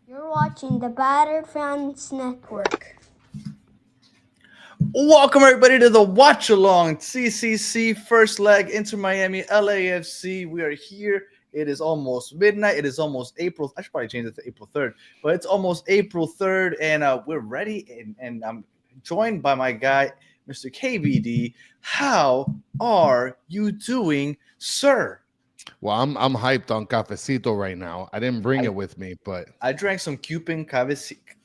You're watching the Batter Fans Network. Welcome everybody to the watch along CCC first leg Inter Miami LAFC. We are here. It is almost midnight. It is almost April. I should probably change it to April 3rd, but it's almost April 3rd, and we're ready. And I'm joined by my guy, Mr. KBD. How are you doing, sir? Well, I'm hyped on cafecito right now. I didn't bring I, it with me, but I drank some Cuban cafecito,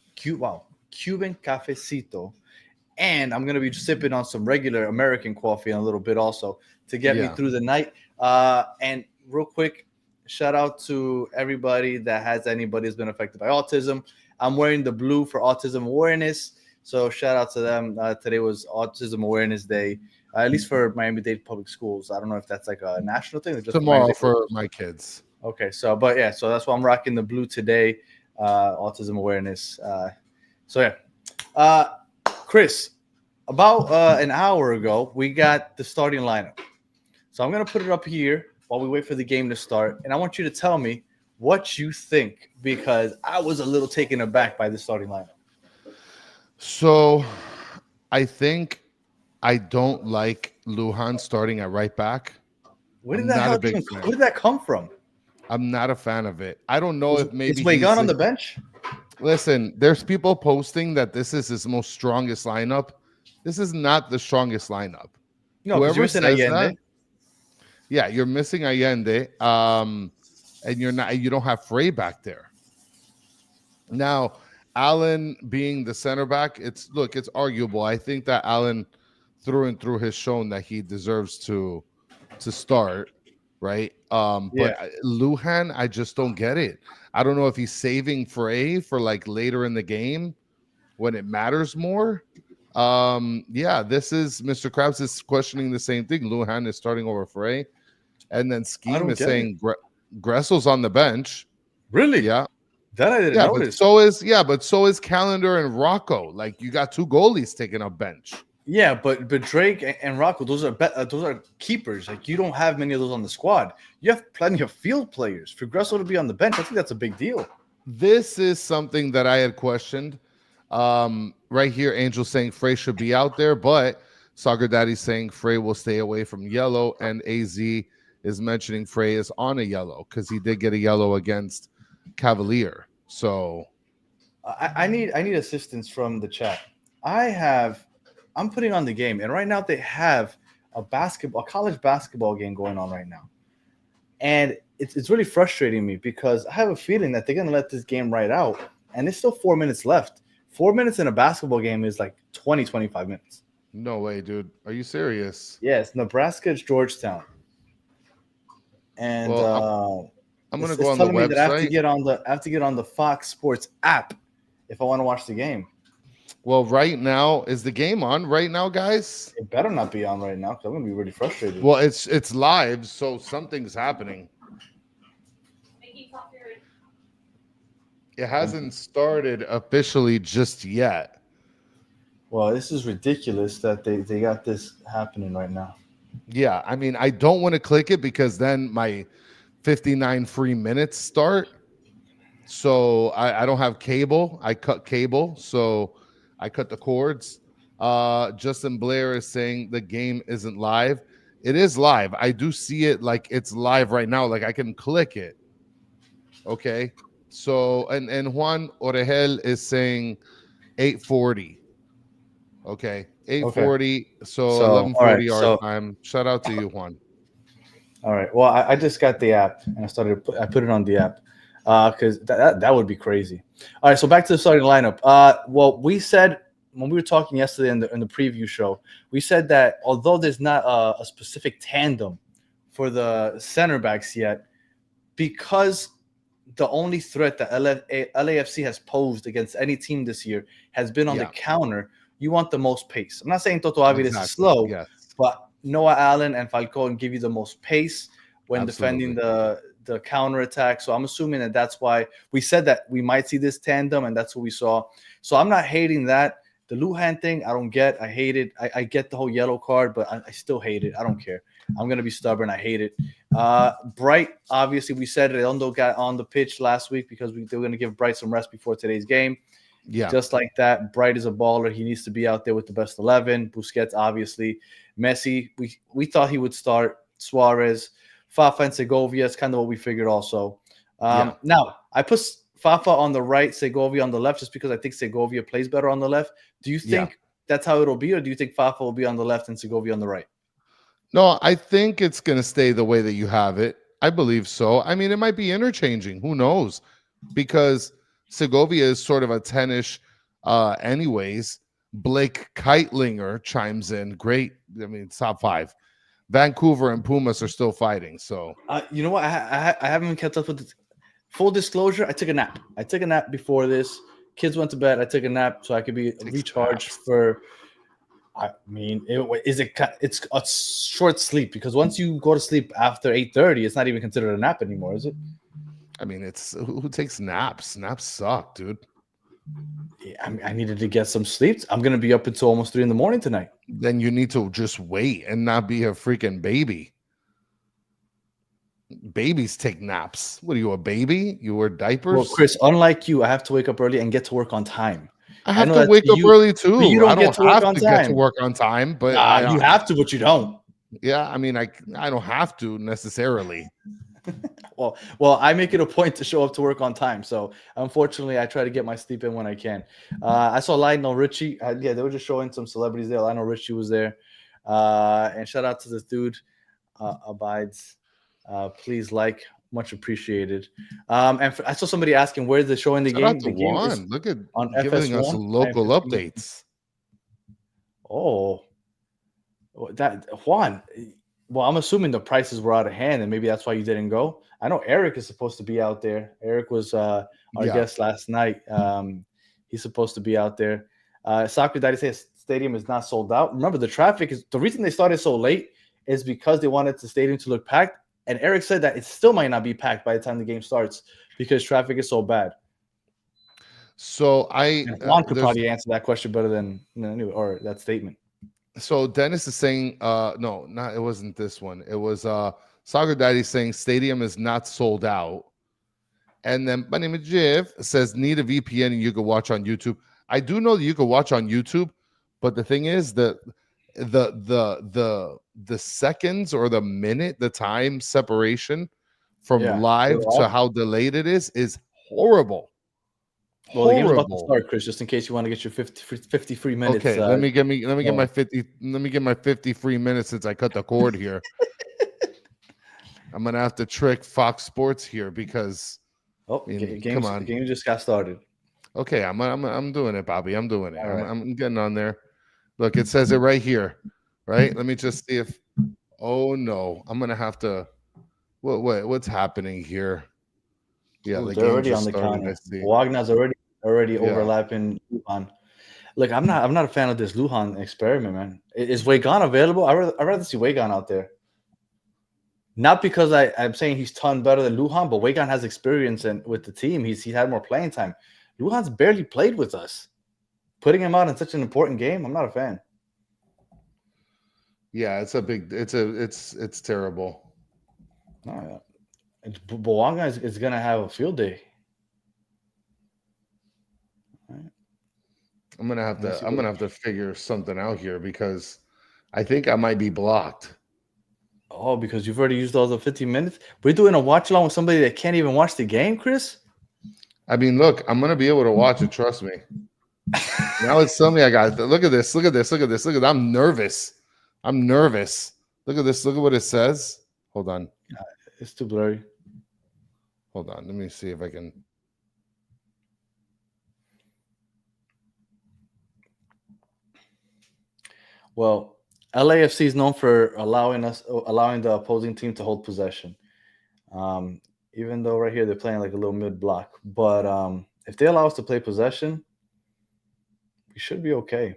and I'm gonna be sipping on some regular American coffee in a little bit also to get me yeah. through the night. And real quick, shout out to everybody that has anybody who's been affected by autism. I'm wearing the blue for autism awareness, so shout out to them. Today was Autism Awareness Day, at least for Miami-Dade public schools. I don't know if that's like a national thing or just for Tomorrow Miami-Dade public for schools. my kids. Okay, so so that's why I'm rocking the blue today, autism awareness. So yeah, Chris, about an hour ago, we got the starting lineup. So I'm gonna put it up here while we wait for the game to start, and I want you to tell me what you think because I was a little taken aback by the starting lineup. So I think I don't like Lujan starting at right back. Where did I'm that not hell a big even? fan. Where did that come from? I'm not a fan of it. I don't know if Is maybe Wagon on the bench? Listen, there's people posting that this is his most strongest lineup. This is not the strongest lineup. No, because you're Whoever missing says that, Allende. yeah, you're missing Allende. And you don't have Frey back there. Now, Allen being the center back, it's arguable. I think that Allen through and through has shown that he deserves to start, right? Yeah. But Lujan, I just don't get it. I don't know if he's saving Frey for like later in the game when it matters more. Yeah, this is Mr. Krabs is questioning the same thing. Lujan is starting over Frey, and then I Scheme don't is get it. saying Gressel's on the bench. Really? Yeah, That I didn't yeah, notice. but so is Calendar and Rocco. Like you got two goalies taking up bench. Yeah, but Drake and Rocco, those are keepers. Like you don't have many of those on the squad. You have plenty of field players. For Gressel to be on the bench, I think that's a big deal. This is something that I had questioned. Right here, Angel saying Frey should be out there, but Soccer Daddy saying Frey will stay away from yellow, and AZ is mentioning Frey is on a yellow because he did get a yellow against Cavalier. So I need assistance from the chat. I'm putting on the game, and right now they have a college basketball game going on right now, and it's really frustrating me because I have a feeling that they're gonna let this game right out, and there's still 4 minutes left. 4 minutes in a basketball game is like 25 minutes. no way, dude. Are you serious? Yes, Nebraska's Georgetown, and Well, I'm gonna it's go on the telling me that I have to website. get on the Fox Sports app if I want to watch the game. Well, right now is the game on right now, guys? It better not be on right now because I'm gonna be really frustrated. Well, it's live, so something's happening. It hasn't started officially just yet. Well, this is ridiculous that they got this happening right now. Yeah, I mean, I don't want to click it because then my 59 free minutes start. So I don't have cable. I cut cable, so I cut the cords. Justin Blair is saying the game isn't live. It is live. I do see it like it's live right now. Like I can click it. Okay. So and Juan Orejel is saying 8:40. Okay. 8:40. So So, all 11:40 right, our so time. Shout out to you, Juan. all right. Well, I just got the app and I put it on the app because that would be crazy. All right, so back to the starting lineup. Well, we said when we were talking yesterday in the preview show, we said that although there's not a specific tandem for the center backs yet, because the only threat that LAFC has posed against any team this year has been on the Yeah. counter. You want the most pace. I'm not saying Toto Aviles is Exactly. slow, Yes. but Noah Allen and Falcon give you the most pace when defending Absolutely. the counter attack. So I'm assuming that that's why we said that we might see this tandem, and that's what we saw. So I'm not hating that. The Lujan thing, I don't get. I hate it. I get the whole yellow card, but I still hate it. I don't care. I'm gonna be stubborn. I hate it. Bright, obviously, we said Redondo got on the pitch last week because they were going to give Bright some rest before today's game. Yeah. Just like that, Bright is a baller. He needs to be out there with the best 11. Busquets, obviously. Messi, we thought he would start. Suarez, Fafa, and Segovia is kind of what we figured also. Now, I put Fafa on the right, Segovia on the left, just because I think Segovia plays better on the left. Do you think that's how it'll be, or do you think Fafa will be on the left and Segovia on the right? No, I think it's going to stay the way that you have it. I believe so. I mean, it might be interchanging. Who knows? Because Segovia is sort of a 10-ish anyways. Blake Keitlinger chimes in. Great. I mean, top 5. Vancouver and Pumas are still fighting. So, you know what? I haven't kept up with it. Full disclosure, I took a nap. I took a nap before this. Kids went to bed. I took a nap so I could be recharged for... I mean, it's a short sleep because once you go to sleep after 8:30, it's not even considered a nap anymore, is it? I mean, it's who takes naps? Naps suck, dude. Yeah, I needed to get some sleep. I'm gonna be up until almost 3 a.m. tonight. Then you need to just wait and not be a freaking baby. Babies take naps. What are you, a baby? You wear diapers? Well, Chris, unlike you, I have to wake up early and get to work on time. I have to wake up early too. You don't I don't get to work have on to time. get to work on time, but you have to, but you don't. Yeah, I mean, I don't have to necessarily. Well, I make it a point to show up to work on time. So unfortunately, I try to get my sleep in when I can. I saw Lionel Richie. They were just showing some celebrities there. Lionel Richie was there. And shout out to this dude, Abides. Please like. Much appreciated. And I saw somebody asking where they're showing the game. The game is look at on giving FS1. us local updates. Oh, that Juan. Well, I'm assuming the prices were out of hand, and maybe that's why you didn't go. I know Eric is supposed to be out there. Eric was our guest last night. He's supposed to be out there. Soccer Daddy says stadium is not sold out. Remember, the traffic is the reason they started so late is because they wanted the stadium to look packed. And Eric said that it still might not be packed by the time the game starts because traffic is so bad. So Juan could probably answer that question better than or that statement. So Dennis is saying, no, it wasn't this one. It was Soccer Daddy saying stadium is not sold out. And then my name is Jiv says need a VPN and you can watch on YouTube. I do know that you can watch on YouTube, but the thing is that the seconds or the minute, the time separation from live to how delayed it is horrible. Well, the game's about to start, Chris, just in case you want to get your 50 free minutes. Okay, let me get my 50 free minutes since I cut the cord here. I'm gonna have to trick Fox Sports here because come on, the game just got started. Okay, I'm doing it, Bobby. I'm doing it. I'm getting on there. Look, it says it right here, right? Let me just see if. Oh no, I'm gonna have to. What's happening here? Yeah, they're already on the counter. Wagner's already overlapping Lujan. Look, I'm not a fan of this Lujan experiment, man. Is Wegan available? I'd rather see Wegan out there. Not because I'm saying he's ton better than Lujan, but Wegan has experience with the team. He's had more playing time. Lujan's barely played with us. Putting him out in such an important game, I'm not a fan. Yeah, it's terrible. Oh, yeah. Bouanga is gonna have a field day. Right. I'm gonna have to figure something out here because I think I might be blocked. Oh, because you've already used all the 15 minutes. We're doing a watch along with somebody that can't even watch the game, Chris. I mean, look, I'm gonna be able to watch it. Trust me. Now it's telling me I got. Look at this. I'm nervous. Look at this. Look at what it says. Hold on. It's too blurry. Hold on. Let me see if I can. Well, LAFC is known for allowing the opposing team to hold possession. Even though right here they're playing like a little mid block, but if they allow us to play possession, we should be okay.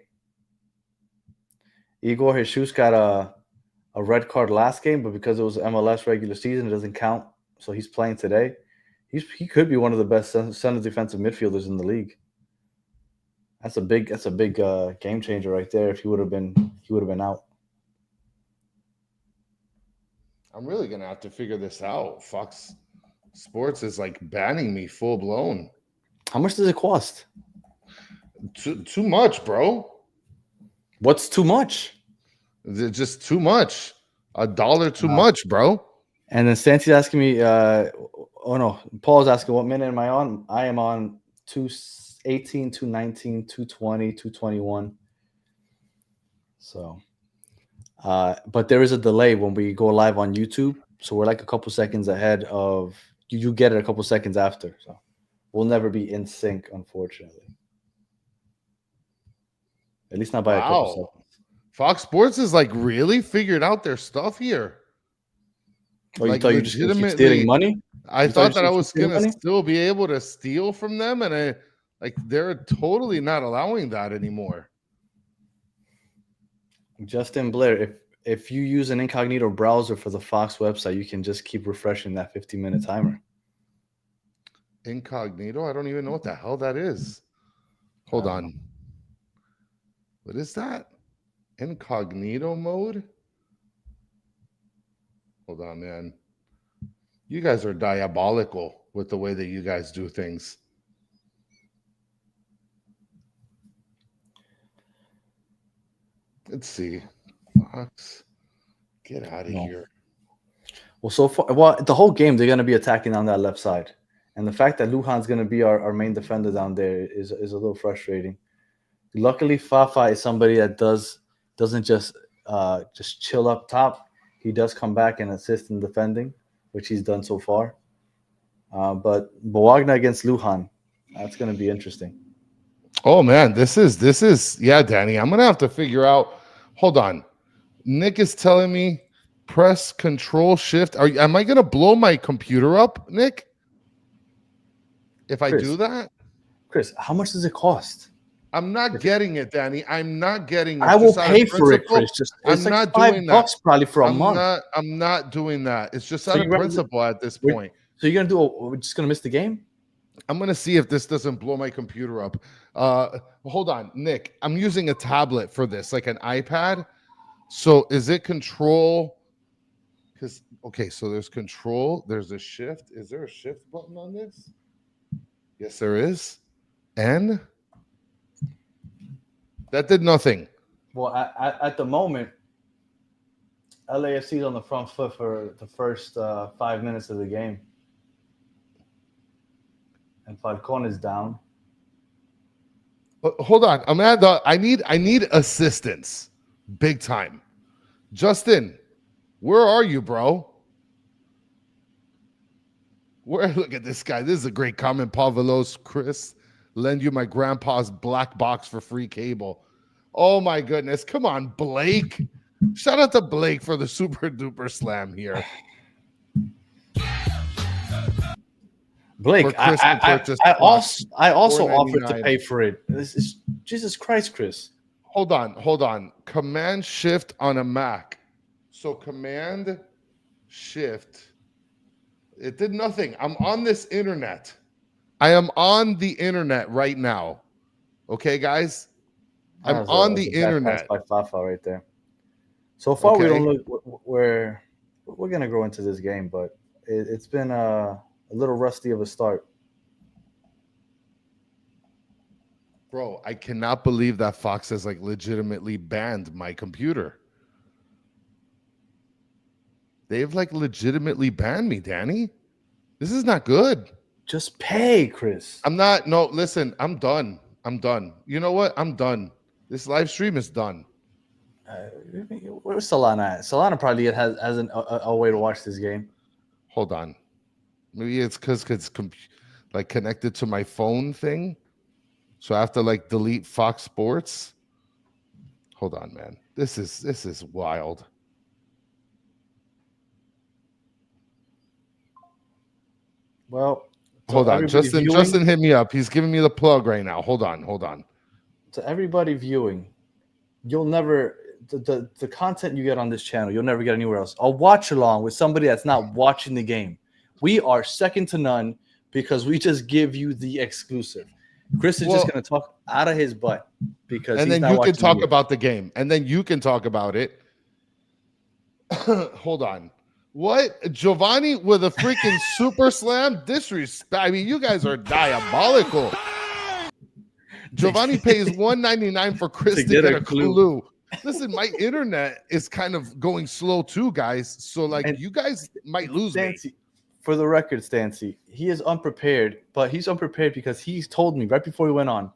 Igor Jesus got a red card last game, but because it was MLS regular season, it doesn't count. So he's playing today. He could be one of the best center defensive midfielders in the league. That's a big game changer right there. If he would have been out. I'm really gonna have to figure this out. Fox Sports is like banning me full blown. How much does it cost? Too much, bro. What's too much? Just too much. $1 too much, bro. And then Santi's asking me, oh no, Paul's asking what minute am I on? I am on 218, 219, 220, 221. So, but there is a delay when we go live on YouTube. So we're like a couple seconds ahead of you get it a couple seconds after. So we'll never be in sync, unfortunately. At least not by a couple seconds. Fox Sports is like really figured out their stuff here. Oh, you like thought you just gonna keep stealing money? I thought that I was gonna still be able to steal from them, and they're totally not allowing that anymore. Justin Blair, if you use an incognito browser for the Fox website, you can just keep refreshing that 15-minute timer. Incognito? I don't even know what the hell that is. Hold on. What is that? Incognito mode? Hold on, man. You guys are diabolical with the way that you guys do things. Let's see. Fox, get out of here. Well, so far, the whole game, they're going to be attacking on that left side. And the fact that Lujan's going to be our main defender down there is a little frustrating. Luckily, Fafa is somebody that doesn't just chill up top. He does come back and assist in defending, which he's done so far. But Bologna against Lujan, that's going to be interesting. Oh man, this is yeah, Danny. I'm gonna have to figure out. Hold on, Nick is telling me press Control Shift. Am I gonna blow my computer up, Nick? If I do that, Chris, how much does it cost? I'm not getting it, Danny. I'm not getting it. I will pay for it, Chris. I'm not doing that. $5 probably for a month. I'm not doing that. It's just out of principle at this point. So you're gonna we're just gonna miss the game? I'm gonna see if this doesn't blow my computer up. Hold on, Nick. I'm using a tablet for this, like an iPad. So is it control? Because so there's control. There's a shift. Is there a shift button on this? Yes, there is. N. That did nothing. Well, at the moment, LAFC is on the front foot for the first 5 minutes of the game. And Falcon is down. But hold on, Amanda. I need assistance, big time. Justin, where are you, bro? Look at this guy. This is a great comment. Pavalos, Chris, lend you my grandpa's black box for free cable. Oh my goodness! Come on, Blake. Shout out to Blake for the super duper slam here. Blake, I also offered to pay for it. This is Jesus Christ, Chris. Hold on. Command Shift on a Mac. So Command Shift. It did nothing. I'm on this internet. I am on the internet right now. Okay, guys. I'm on the internet. By Fafa right there. So far, we don't look. We're gonna grow into this game, but it's been a little rusty of a start. Bro, I cannot believe that Fox has like legitimately banned my computer. They've like legitimately banned me, Danny. This is not good. Just pay, Chris. No, listen, I'm done. You know what? I'm done. This live stream is done. Where's Solana at? Solana probably has a way to watch this game. Hold on. Maybe it's because it's like connected to my phone thing. So I have to like delete Fox Sports. Hold on, man. This is wild. Well, hold on. Justin hit me up. He's giving me the plug right now. Hold on. To everybody viewing, you'll never the content you get on this channel, you'll never get anywhere else. A watch along with somebody that's not watching the game. We are second to none because we just give you the exclusive. Chris is just going to talk out of his butt because and then you can talk about the game, and then you can talk about it. Hold on. What? Giovanni with a freaking super slam? Disrespect. I mean, you guys are diabolical. Giovanni pays $1.99 for Chris to get a clue. Listen, my internet is kind of going slow too, guys. So, like, and you guys might lose me. For the record, Stancy, he is unprepared, but he's unprepared because he's told me right before we went on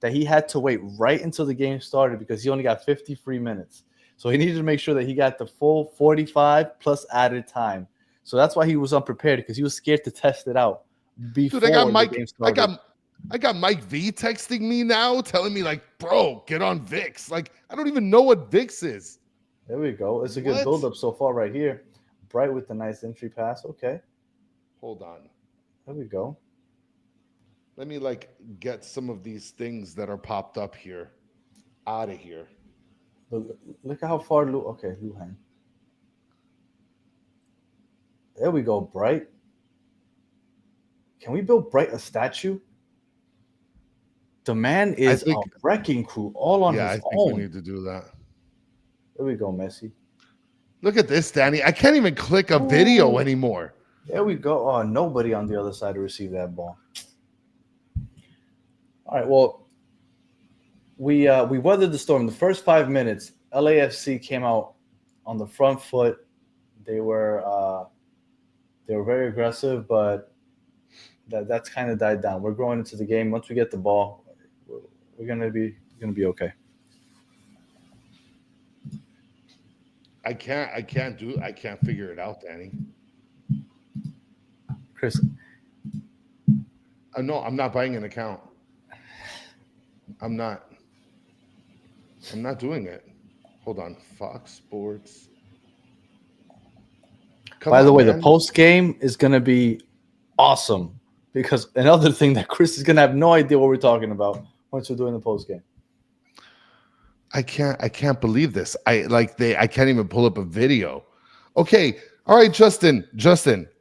that he had to wait right until the game started because he only got 50 free minutes. So he needed to make sure that he got the full 45 plus added time. So that's why he was unprepared, because he was scared to test it out before the game started. I got Mike V texting me now, telling me, like, bro, get on VIX. Like, I don't even know what VIX is. There we go. It's a good build-up so far right here. Bright with the nice entry pass. Okay. Hold on. There we go. Let me, like, get some of these things that are popped up here out of here. Look at how far Luhan. There we go, Bright. Can we build Bright a statue? The man is a wrecking crew all on his own. Yeah, I think we need to do that. There we go, Messi. Look at this, Danny. I can't even click a video anymore. There we go. Oh, nobody on the other side to receive that ball. All right, well, we weathered the storm. The first 5 minutes, LAFC came out on the front foot. They were very aggressive, but that's kind of died down. We're growing into the game. Once we get the ball, we're gonna be okay. I can't figure it out, Danny. Chris, no, I'm not buying an account. I'm not doing it. Hold on, Fox Sports. By the way, the post game is gonna be awesome, because another thing that Chris is gonna have no idea what we're talking about once we're doing the post game. I can't believe this. I can't even pull up a video. Okay, all right, Justin,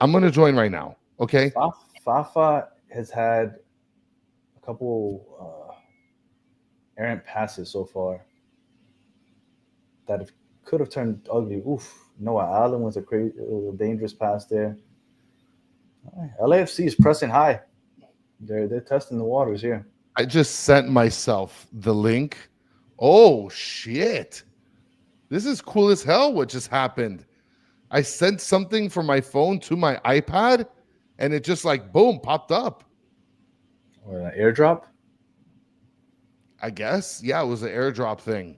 I'm gonna join right now. Okay. Fafa has had a couple errant passes so far that could have turned ugly. Oof. Noah Allen was a dangerous pass there. Right. LAFC is pressing high. They're testing the waters here. I just sent myself the link. Oh shit! This is cool as hell. What just happened? I sent something from my phone to my iPad, and it just like boom popped up. Or an airdrop? I guess. Yeah, it was an airdrop thing.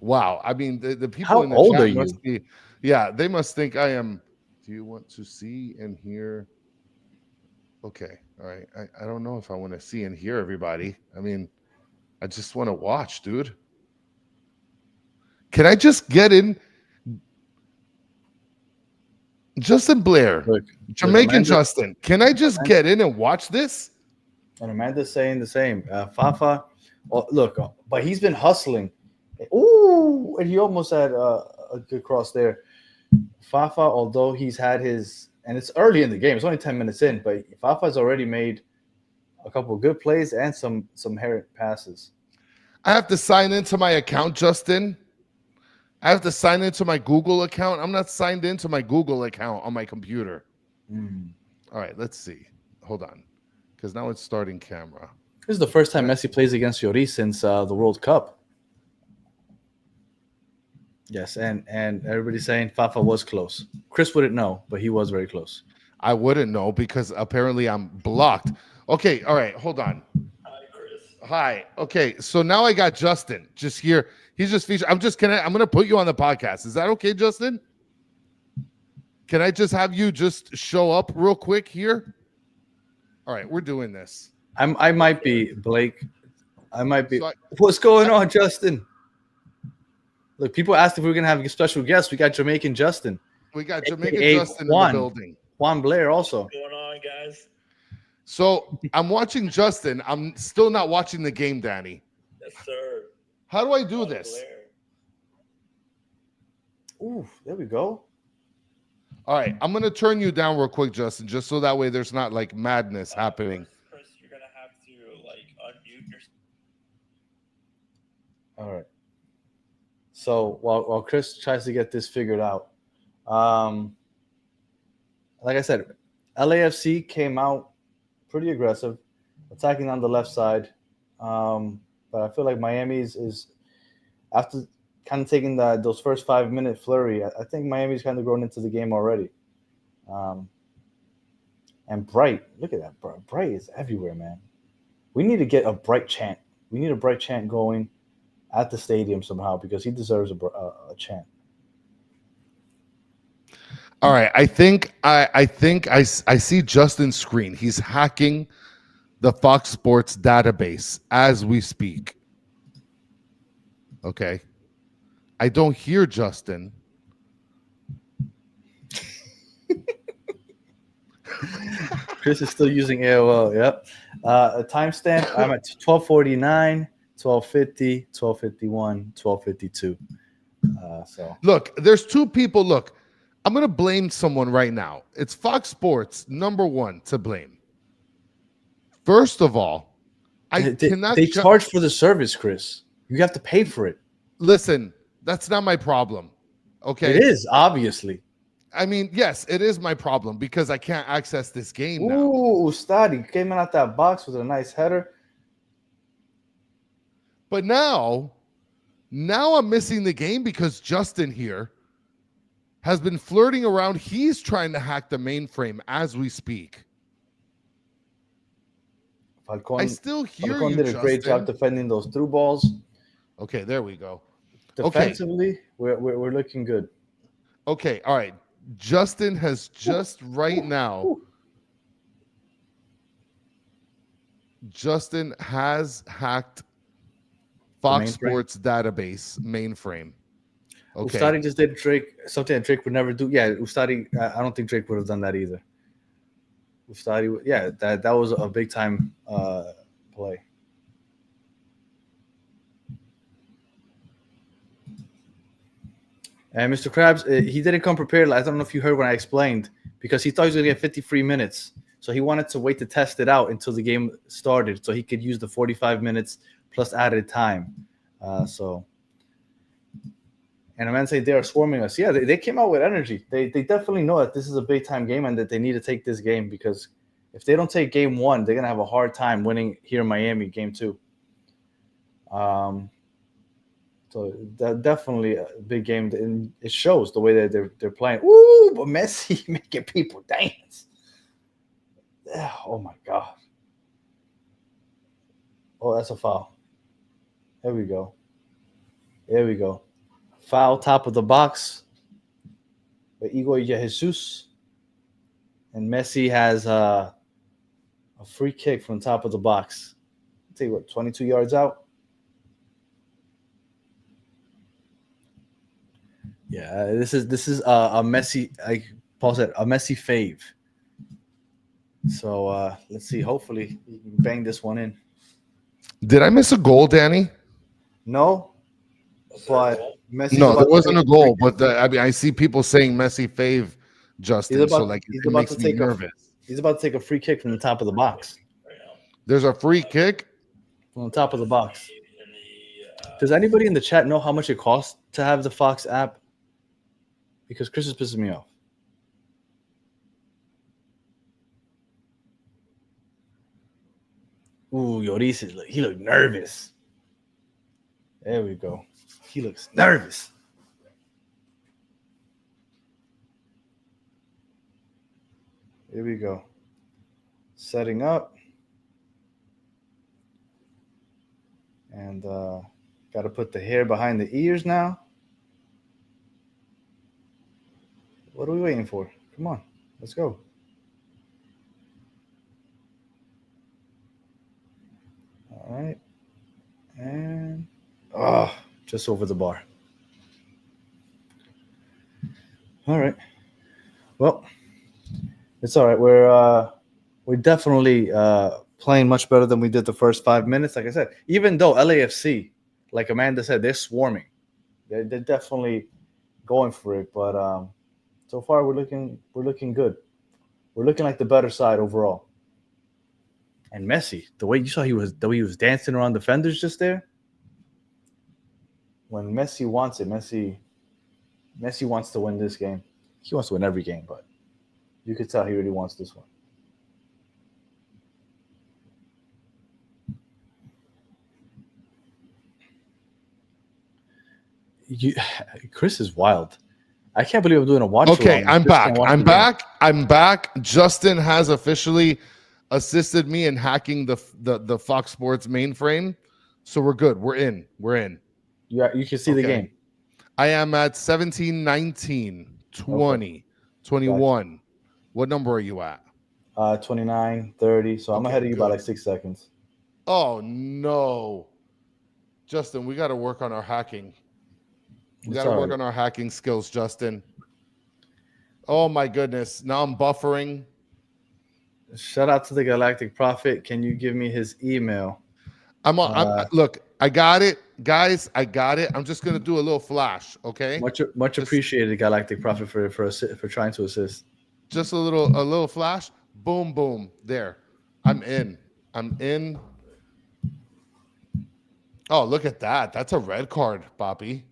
Wow. I mean, the people How in the old chat are you? must be. Yeah, they must think I am. Do you want to see and hear? Okay. All right. I don't know if I want to see and hear everybody. I mean, I just want to watch, dude. Can I just get in? Justin Blair, Jamaican Justin. Can I just get in and watch this? And Amanda's saying the same. Fafa, look, but he's been hustling. Ooh, and he almost had a good cross there. Fafa, although he's had his, and it's early in the game, it's only 10 minutes in, but Fafa's already made a couple of good plays and some errant passes. I have to sign into my account, Justin. I have to sign into my Google account. I'm not signed into my Google account on my computer. All right, let's see. Hold on, because now it's starting camera. This is the first time Messi plays against Lloris since the World Cup. Yes, and everybody's saying Fafa was close. Chris wouldn't know, but he was very close. I wouldn't know because apparently I'm blocked. Okay, all right, hold on. Hi, Chris. Hi. Okay, so now I got Justin just here. He's just featured. I'm gonna put you on the podcast. Is that okay, Justin? Can I just have you just show up real quick here? All right, we're doing this. I might be Blake. I might be. What's going on, Justin? Look, people asked if we were gonna have a special guest. We got Jamaican Justin. We got Jamaican Justin in the building. Juan Blair also. What's going on, guys? So I'm watching Justin. I'm still not watching the game, Danny. Yes, sir. How do I do this? Ooh, there we go. All right, I'm gonna turn you down real quick, Justin, just so that way there's not like madness happening. Chris, you're gonna have to like unmute yourself. All right. So while Chris tries to get this figured out, like I said, LAFC came out pretty aggressive, attacking on the left side. But I feel like Miami's is after kind of taking those first 5 minute flurry. I think Miami's kind of grown into the game already. Um, and Bright, look at that, Bright is everywhere, man. We need to get a Bright chant. We need a Bright chant going at the stadium somehow because he deserves a chant. All right, I think I see Justin's screen. He's hacking the Fox Sports database as we speak. Okay. I don't hear Justin. Chris is still using AOL. Yep. A timestamp. I'm at 12:49, 12:50, 12:51, 12:52. So Look, there's two people. Look, I'm going to blame someone right now. It's Fox Sports, number one, to blame. First of all, they charge for the service, Chris. You have to pay for it. Listen, that's not my problem. Okay. It is, obviously. I mean, yes, it is my problem because I can't access this game now. Ooh, Ustadi came in out that box with a nice header. But now I'm missing the game because Justin here has been flirting around. He's trying to hack the mainframe as we speak. Falcon, I still hear Falcon you, did a great job defending those through balls. Okay, there we go. Defensively, we're looking good. Okay, all right. Justin has just right now. Justin has hacked Fox Sports database mainframe. Okay. Ustadi just did something that Drake would never do. Yeah, Ustadi, I don't think Drake would have done that either. Ustadi, yeah, that was a big time play. And Mr. Krabs, he didn't come prepared. I don't know if you heard when I explained, because he thought he was going to get 53 minutes. So he wanted to wait to test it out until the game started so he could use the 45 minutes plus added time. And a man say they are swarming us. Yeah, they came out with energy. They definitely know that this is a big-time game and that they need to take this game, because if they don't take game one, they're going to have a hard time winning here in Miami game two. So that definitely a big game, and it shows the way that they're playing. Ooh, but Messi making people dance. Oh my God. Oh, that's a foul. There we go. There we go. Foul, top of the box. But Igor Jesus. And Messi has a free kick from the top of the box. I'll tell you what, 22 yards out. Yeah, this is a Messi, like Paul said, a Messi fave. So let's see. Hopefully, he can bang this one in. Did I miss a goal, Danny? No, but Messi. No, there wasn't a goal. But I see people saying Messi fave, Justin. It makes me nervous. He's about to take a free kick from the top of the box. There's a free kick from the top of the box. Does anybody in the chat know how much it costs to have the Fox app? Because Chris is pissing me off. Ooh, Lloris, he looked nervous. There we go. He looks nervous. Here we go. Setting up. And got to put the hair behind the ears now. What are we waiting for? Come on, let's go. All right. And just over the bar. All right. Well, it's all right. We're definitely playing much better than we did the first 5 minutes. Like I said, even though LAFC, like Amanda said, they're swarming. They're definitely going for it. But so far we're looking good. We're looking like the better side overall. And Messi, the way he was dancing around defenders just there. When Messi wants it, Messi wants to win this game. He wants to win every game, but You could tell he really wants this one. You, Chris is wild. I can't believe I'm doing a watch. Okay, I'm Chris back. can't watch I'm the game. back. I'm back. Justin has officially assisted me in hacking the Fox Sports mainframe. So we're good. We're in. You can see the Okay. game. I am at 17, 19, 20, 21. What number are you at? 29, 30. So I'm Okay, ahead of you by good. like 6 seconds. Oh, no. Justin, we got to work on our hacking. We got to work on our hacking skills, Justin. Oh, my goodness. Now I'm buffering. Shout out to the Galactic Prophet. Can you give me his email? Look, I got it. Guys, I got it. I'm just going to do a little flash, okay? Much appreciated, Galactic Prophet, for trying to assist. Just a little flash. Boom, boom. There. I'm in. Oh, look at that. That's a red card, Bobby.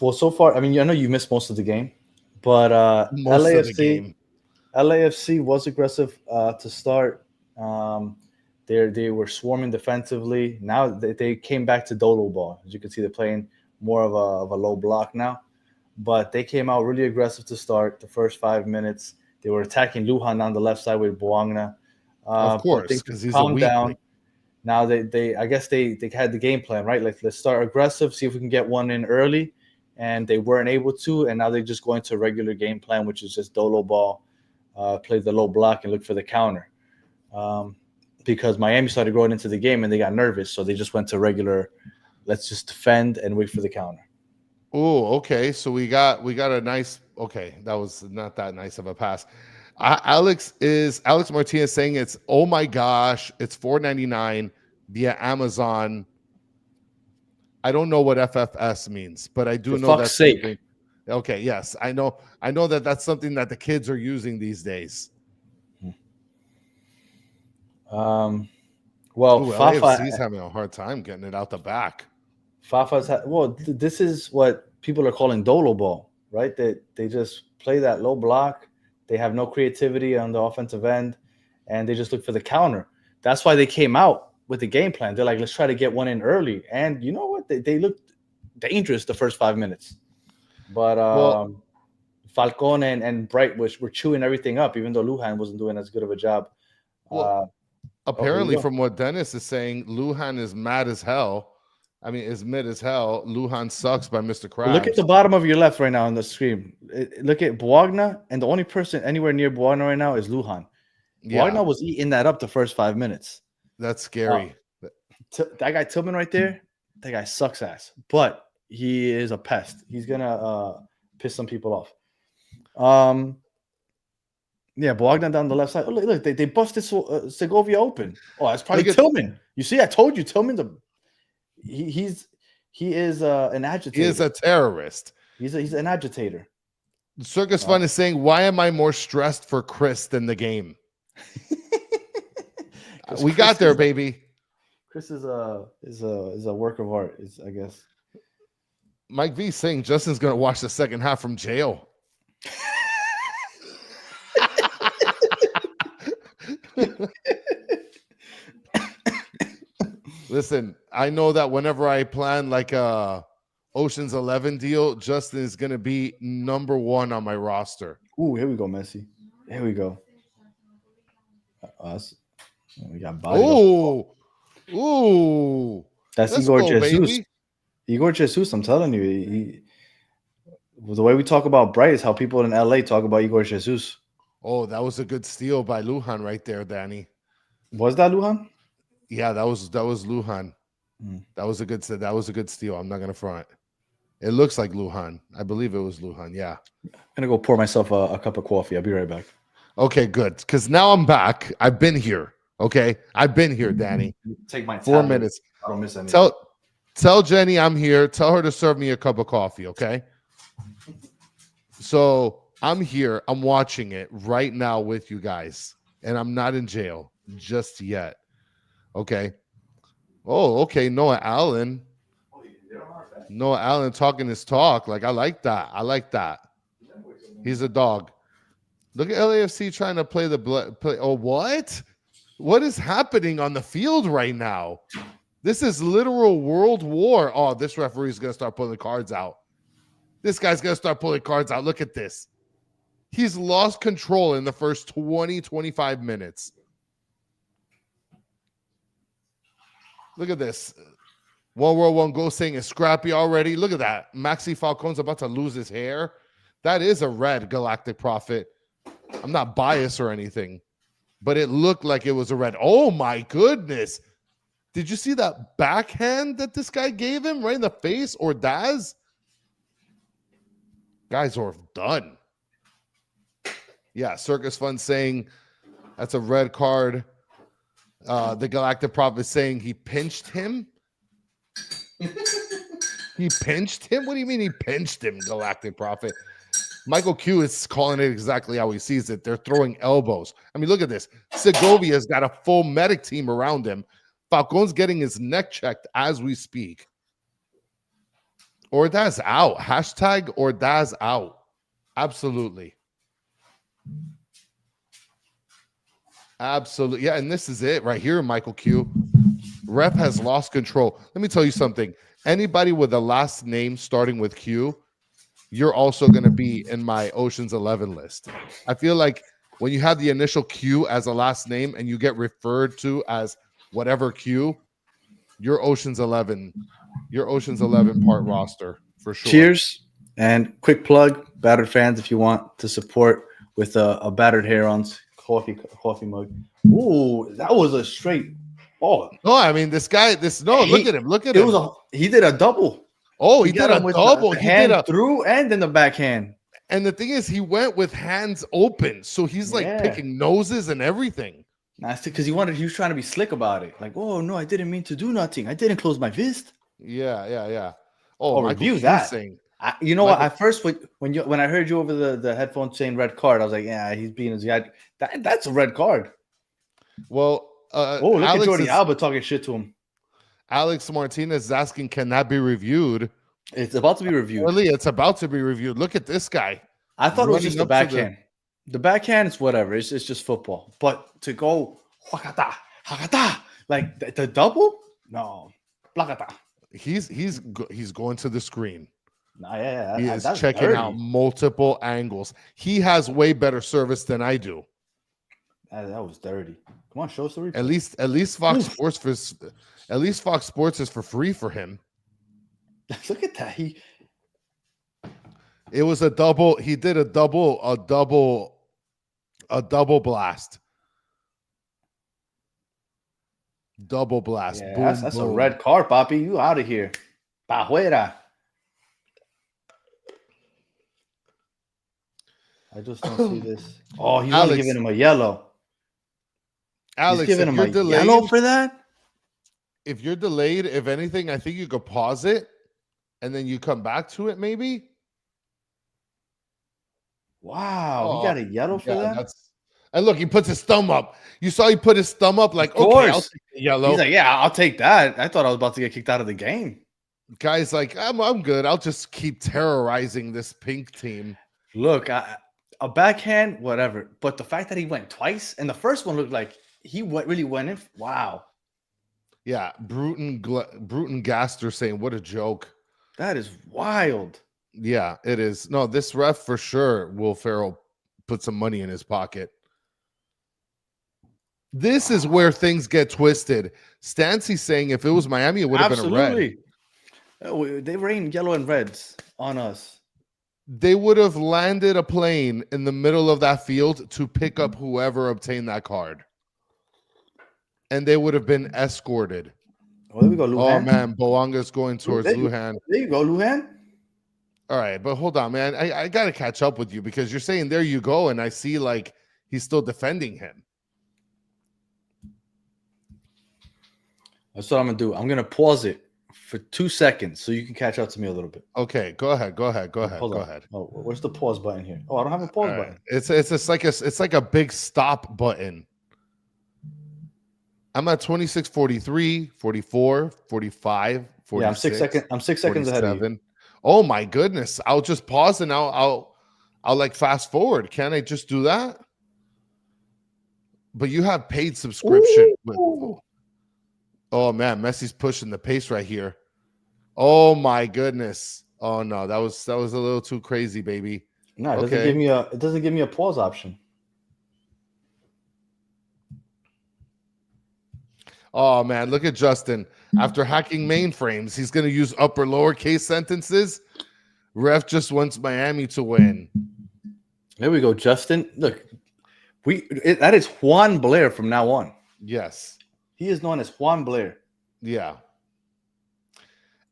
Well, so far, I mean, I know you missed most of the game, but Most of the game. LAFC was aggressive to start. They were swarming defensively. Now they came back to Dolo ball. As you can see, they're playing more of a low block now. But they came out really aggressive to start the first 5 minutes. They were attacking Lujan on the left side with Boangna. Of course, because he's calmed a down. weakling. Now I guess they had the game plan, right? Like, let's start aggressive, see if we can get one in early. And they weren't able to, and now they're just going to a regular game plan, which is just Dolo ball, play the low block and look for the counter. Because Miami started going into the game and they got nervous, so they just went to regular, let's just defend and wait for the counter. Oh, okay. So we got a nice. Okay, that was not that nice of a pass. Alex Martinez saying it's, oh my gosh, it's $4.99 via Amazon. I don't know what FFS means, but I do know that's something. Okay, yes, I know that that's something that the kids are using these days. Well, LAFC's having a hard time getting it out the back. This is what people are calling Dolo ball, right? They just play that low block. They have no creativity on the offensive end, and they just look for the counter. That's why they came out with the game plan. They're like, let's try to get one in early. And you know what? They looked dangerous the first 5 minutes. But Falcone and Bright were chewing everything up, even though Lujan wasn't doing as good of a job. Apparently, from what Dennis is saying, Lujan is mad as hell. I mean, is mid as hell. Lujan sucks by Mr. Krabs. Look at the bottom of your left right now on the screen. Look at Boagna, and the only person anywhere near Boagna right now is Lujan. Boagna was eating that up the first 5 minutes. That's scary. That guy Tillman right there, that guy sucks ass. But he is a pest. He's gonna piss some people off. Boagna down the left side. Oh, look, they busted Segovia open. Oh, that's probably Tillman. You see, I told you, Tillman. He is an agitator. He is a terrorist. He's an agitator. Circus Fun is saying, why am I more stressed for Chris than the game? We got there, baby. Chris is a work of art, I guess. Mike V saying Justin's gonna watch the second half from jail. Listen, I know that whenever I plan like a Ocean's 11 deal, Justin is gonna be number one on my roster. Ooh, here we go, Messi. Here we go. We got body. Ooh. That's Igor Jesus. Baby. Igor Jesus, I'm telling you. The way we talk about Bright is how people in LA talk about Igor Jesus. Oh, that was a good steal by Lujan right there, Danny. Was that Lujan? Yeah, that was Lujan. That was a good steal. I'm not gonna front. It looks like Lujan. I believe it was Lujan. Yeah. I'm gonna go pour myself a cup of coffee. I'll be right back. Okay, good. Because now I'm back. I've been here. Okay, I've been here, Danny. Take my 4 minutes. I don't miss anything. Tell Jenny I'm here. Tell her to serve me a cup of coffee. Okay. So I'm here. I'm watching it right now with you guys, and I'm not in jail just yet. Okay. Oh, okay. Noah Allen talking his talk. Like, I like that. He's a dog. Look at LAFC trying to play play. Oh, what? What is happening on the field right now? This is literal world war. Oh, this referee is going to start pulling cards out. This guy's going to start pulling cards out. Look at this. He's lost control in the first 20, 25 minutes. Look at this. World War I goal saying it's scrappy already. Look at that. Maxi Falcone's about to lose his hair. That is a red, Galactic Prophet. I'm not biased or anything, but it looked like it was a red. Oh, my goodness. Did you see that backhand that this guy gave him right in the face? Or Daz? Guys are done. Yeah, Circus Fun saying that's a red card. The Galactic Prophet is saying he pinched him. He pinched him? What do you mean he pinched him, Galactic Prophet? Michael Q is calling it exactly how he sees it. They're throwing elbows. I mean, look at this. Segovia's got a full medic team around him. Falcone's getting his neck checked as we speak. Ordaz out. Hashtag Ordaz out. Absolutely. Absolutely. Yeah, and this is it right here, Michael Q. Ref has lost control. Let me tell you something. Anybody with a last name starting with Q, you're also going to be in my Ocean's 11 list. I feel like when you have the initial Q as a last name and you get referred to as whatever Q, your Ocean's 11 part roster for sure. Cheers. And quick plug, Battered fans, if you want to support with a Battered Herons coffee mug. Ooh, that was a straight ball. No, I mean this guy. Look at him. Look at him. He did a double. Oh, he did a double. He did a through and then the backhand. And the thing is, he went with hands open, so he's like picking noses and everything. That's because he was trying to be slick about it. Like, oh no, I didn't mean to do nothing. I didn't close my fist. Yeah. Oh, review that. You know what? At first, when I heard you over the headphones saying red card, I was like, yeah, he's being his guy. That's a red card. Well, look at Jordi Alba talking shit to him. Alex Martinez is asking, can that be reviewed? It's about to be reviewed. Really, it's about to be reviewed. Look at this guy. I thought it was just the backhand. The backhand is whatever. It's just football. But to go hakata, like the double, no, plakata. He's going to the screen. Nah, he is checking out multiple angles. He has way better service than I do. That was dirty. Come on, show us the replay. At least Fox Sports is for free for him. Look at that. It was a double. He did a double blast. Double blast. Yeah, boom, that's boom. a red card, Papi. You out of here. Pa fuera. I just don't see this. Oh, he's only giving him a yellow. Alex, he's giving him a yellow for that? If you're delayed, if anything, I think you could pause it and then you come back to it, maybe. Wow, he got a yellow for that? And look, he puts his thumb up. You saw he put his thumb up like, okay, I'll take the yellow. He's like, yeah, I'll take that. I thought I was about to get kicked out of the game. Guy's like, I'm good. I'll just keep terrorizing this pink team. Look, a backhand, whatever. But the fact that he went twice, and the first one looked like he really went in. Wow. Yeah, Bruton Gaster saying, what a joke. That is wild. Yeah, it is. No, this ref for sure, Will Ferrell, put some money in his pocket. This is where things get twisted. Stancy's saying if it was Miami, it would have been a red. They rain yellow and reds on us. They would have landed a plane in the middle of that field to pick up whoever obtained that card. And they would have been escorted. Oh, there we go, Lujan. Oh, man, Boanga's going towards Lujan. There you go, Lujan. All right, but hold on, man. I got to catch up with you because you're saying there you go, and I see like he's still defending him. That's what I'm going to do. I'm going to pause it for 2 seconds so you can catch up to me a little bit. Okay, go ahead. Hold on. Oh, where's the pause button here? Oh, I don't have a pause button. It's like a big stop button. I'm at 26:43, 44, 45, 46. Yeah, I'm 6 seconds ahead of you. Oh my goodness. I'll just pause and I'll I'll like fast forward. Can't I just do that? But you have paid subscription. Oh man, Messi's pushing the pace right here. Oh my goodness. Oh no, that was a little too crazy, baby. No, it doesn't give me a pause option. Oh man, look at Justin. After hacking mainframes, he's gonna use upper lowercase sentences. Ref just wants Miami to win. There we go, Justin. Look, that is Juan Blair from now on. Yes. He is known as Juan Blair. Yeah.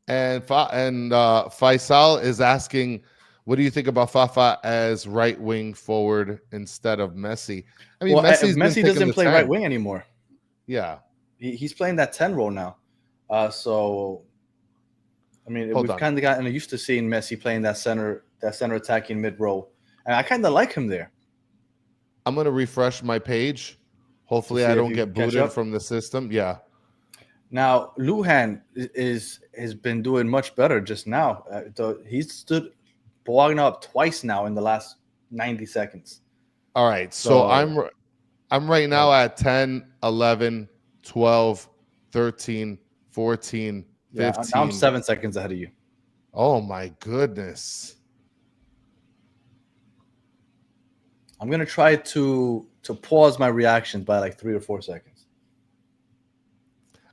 And Faisal is asking, what do you think about Fafa as right wing forward instead of Messi? I mean, Messi doesn't play right wing anymore. Yeah. He's playing that 10 role now. So, I mean, we've kind of gotten used to seeing Messi playing that center attacking mid role. And I kind of like him there. I'm going to refresh my page. Hopefully I don't get booted from the system. Yeah. Now, Lujan has been doing much better just now. He's stood blocking up twice now in the last 90 seconds. All right. So I'm right now at 10, 11, 12, 13, 14, 15. Yeah, now I'm 7 seconds ahead of you. Oh, my goodness. I'm going to try to pause my reactions by like 3 or 4 seconds.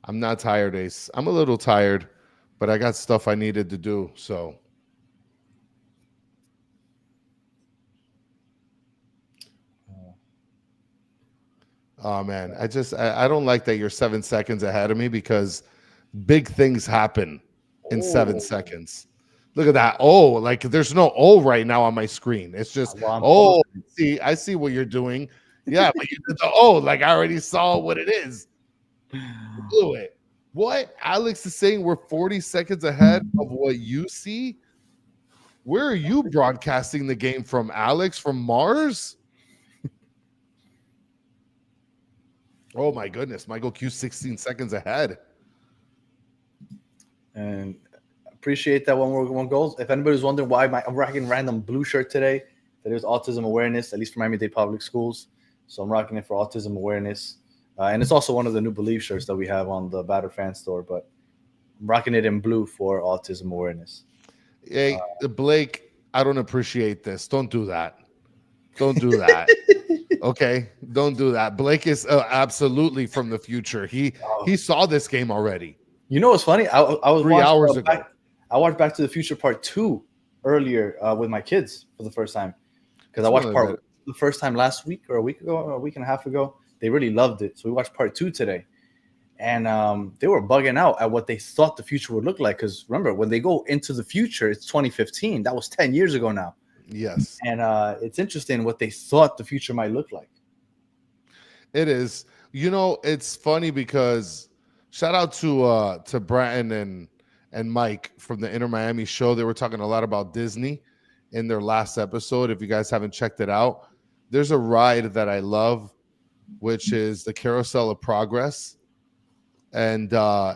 I'm not tired, Ace. I'm a little tired, but I got stuff I needed to do, so. Oh, man. I don't like that you're 7 seconds ahead of me because big things happen in 7 seconds. Look at that. Oh, like there's no O right now on my screen. It's just, I see what you're doing. Yeah, but you did the O. Like I already saw what it is. Do it. What? Alex is saying we're 40 seconds ahead of what you see? Where are you broadcasting the game from, Alex? From Mars? Oh my goodness. Michael Q 16 seconds ahead. And appreciate that one goal. If anybody's wondering why I'm rocking random blue shirt today, that is autism awareness, at least for Miami-Dade Public Schools. So I'm rocking it for autism awareness. And it's also one of the new Believe shirts that we have on the Battered Fan store, but I'm rocking it in blue for autism awareness. Hey, Blake, I don't appreciate this. Don't do that. Don't do that. Okay? Don't do that. Blake is absolutely from the future. He saw this game already. You know what's funny? I was 3 hours ago. I watched Back to the Future Part 2 earlier with my kids for the first time. Because I watched the first time last week or a week ago, or a week and a half ago. They really loved it. So we watched Part 2 today. And they were bugging out at what they thought the future would look like. Because remember, when they go into the future, it's 2015. That was 10 years ago now. Yes. And it's interesting what they thought the future might look like. It is. You know, it's funny because shout out to Bratton and Mike from the Inter Miami show. They were talking a lot about Disney in their last episode. If you guys haven't checked it out, there's a ride that I love, which is the Carousel of Progress. And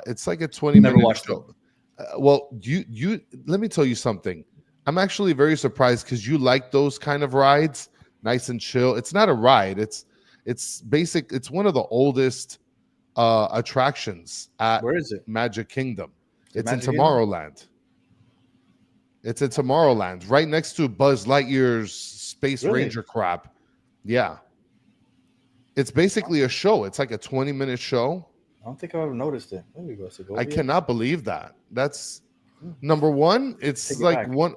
it's like a 20-minute show. Well, you let me tell you something. I'm actually very surprised because you like those kind of rides, nice and chill. It's not a ride. It's basic. It's one of the oldest attractions at Where is it? Magic Kingdom. It's in Magic Tomorrowland. It's in Tomorrowland, right next to Buzz Lightyear's Space Ranger crap. Yeah. It's basically a show. It's like a 20-minute show. I don't think I've ever noticed it. There we go. Segovia. I cannot believe that. That's number one. It's like one.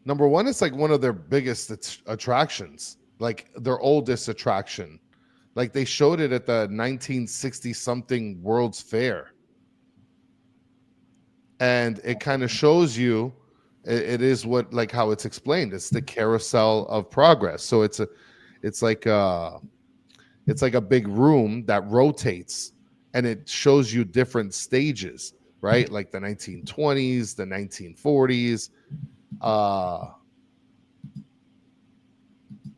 Number one, it's like one of their biggest attractions, like their oldest attraction. Like they showed it at the 1960-something World's Fair. And it kind of shows you, it is what, like how it's explained. It's the Carousel of Progress. So it's like a big room that rotates and it shows you different stages, right? Like the 1920s, the 1940s.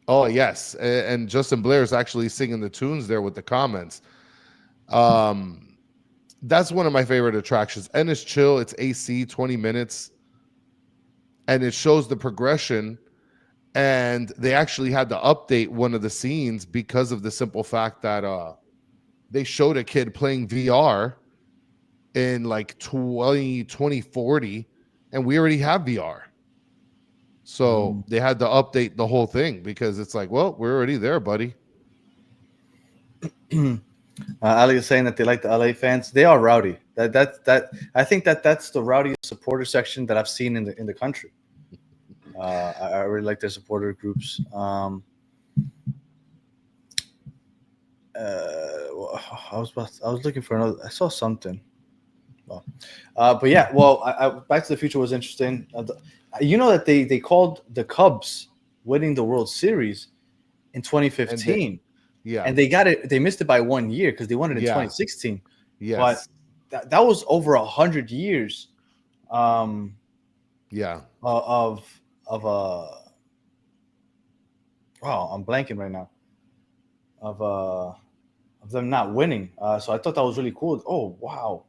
Oh yes, and Justin Blair is actually singing the tunes there with the comments. That's one of my favorite attractions, and it's chill. It's AC, 20 minutes, and it shows the progression And they actually had to update one of the scenes because of the simple fact that they showed a kid playing VR in like 2040, and we already have VR. So they had to update the whole thing because it's like, well, we're already there, buddy. Ali is saying that they like the LA fans. They are rowdy. That I think that's the rowdiest supporter section that I've seen in the country. I really like their supporter groups. I was looking for another. I saw something. Well, but yeah. Well, Back to the Future was interesting. You know that they called the Cubs winning the World Series in 2015. And they got it. They missed it by 1 year because they won it in 2016. Yes. But that was over 100 years. Of wow, I'm blanking right now. Of them not winning. So I thought that was really cool. Oh wow.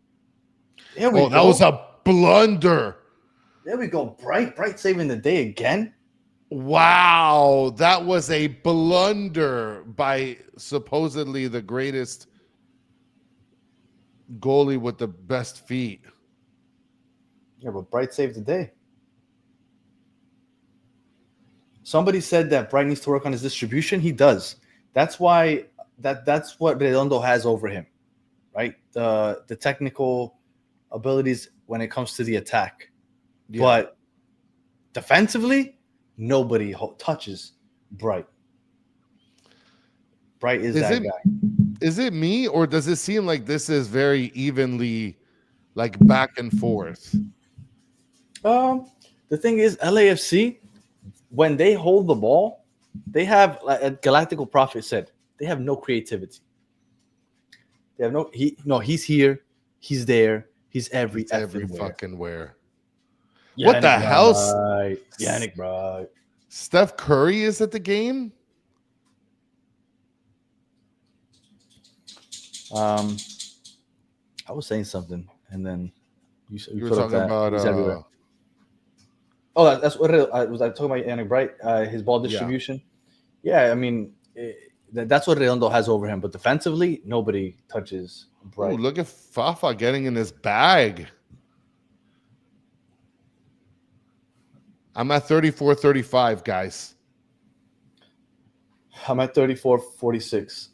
There we go. That was a blunder. There we go. Bright saving the day again. Wow, that was a blunder by supposedly the greatest goalie with the best feet. Yeah, but Bright saved the day. Somebody said that Bright needs to work on his distribution. He does. That's why that's what Redondo has over him, right? The technical abilities when it comes to the attack. Yeah. But defensively, nobody touches Bright. Bright is that guy. Is it me, or does it seem like this is very evenly, like back and forth? The thing is, LAFC, when they hold the ball, they have, like Galactical Prophet said, they have no creativity. They have he's here, he's there, he's everywhere. Fucking where. What the hell? Yannick Bright. Steph Curry is at the game? I was saying something, and then you were talking about. That's what I was talking about. Yannick Bright, his ball distribution. Yeah, I mean, that's what Redondo has over him. But defensively, nobody touches Bright. Ooh, look at Fafa getting in his bag. I'm at 34-35, guys. I'm at 34-46.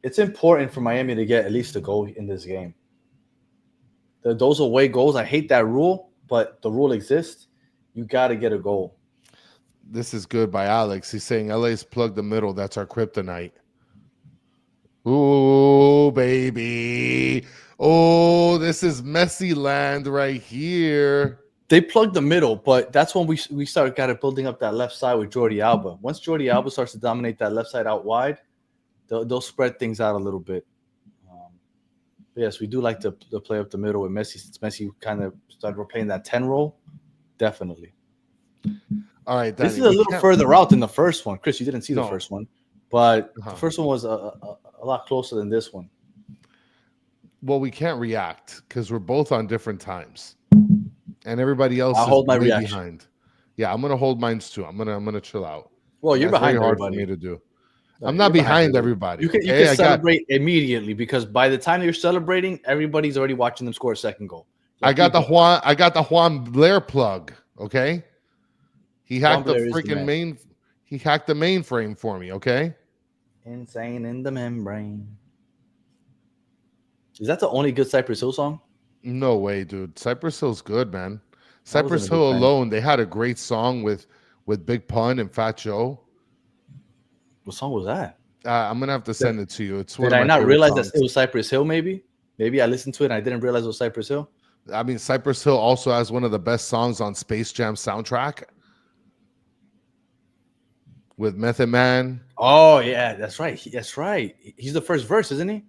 It's important for Miami to get at least a goal in this game. Those away goals, I hate that rule, but the rule exists. You got to get a goal. This is good by Alex. He's saying LA's plugged the middle. That's our kryptonite. Ooh, baby. Oh, this is Messi land right here. They plugged the middle, but that's when we started kind of building up that left side with Jordi Alba. Once Jordi Alba starts to dominate that left side out wide, they'll spread things out a little bit. Yes, we do like to play up the middle with Messi. Since Messi kind of started playing that 10 role, definitely. All right, Danny, this is a little further out than the first one. Chris, you didn't see the first one, but the first one was a lot closer than this one. Well, we can't react because we're both on different times, and everybody else I'll is hold my way reaction. behind. Yeah, I'm gonna hold mine too. I'm gonna chill out. Well, you're That's behind very hard everybody. for me to do. I'm not behind everybody. You can celebrate immediately because by the time you're celebrating, everybody's already watching them score a second goal. I got the Juan Blair plug. Okay, he hacked the freaking main. He hacked the mainframe for me. Okay. Insane in the membrane. Is that the only good Cypress Hill song? No way, dude. Cypress Hill's good, man. Cypress Hill alone, they had a great song with Big Pun and Fat Joe. What song was that? I'm gonna have to send it to you. It's Did I not realize that it was Cypress Hill? Maybe I listened to it and I didn't realize it was Cypress Hill. I mean, Cypress Hill also has one of the best songs on Space Jam soundtrack with Method Man. Oh yeah, that's right. That's right. He's the first verse, isn't he?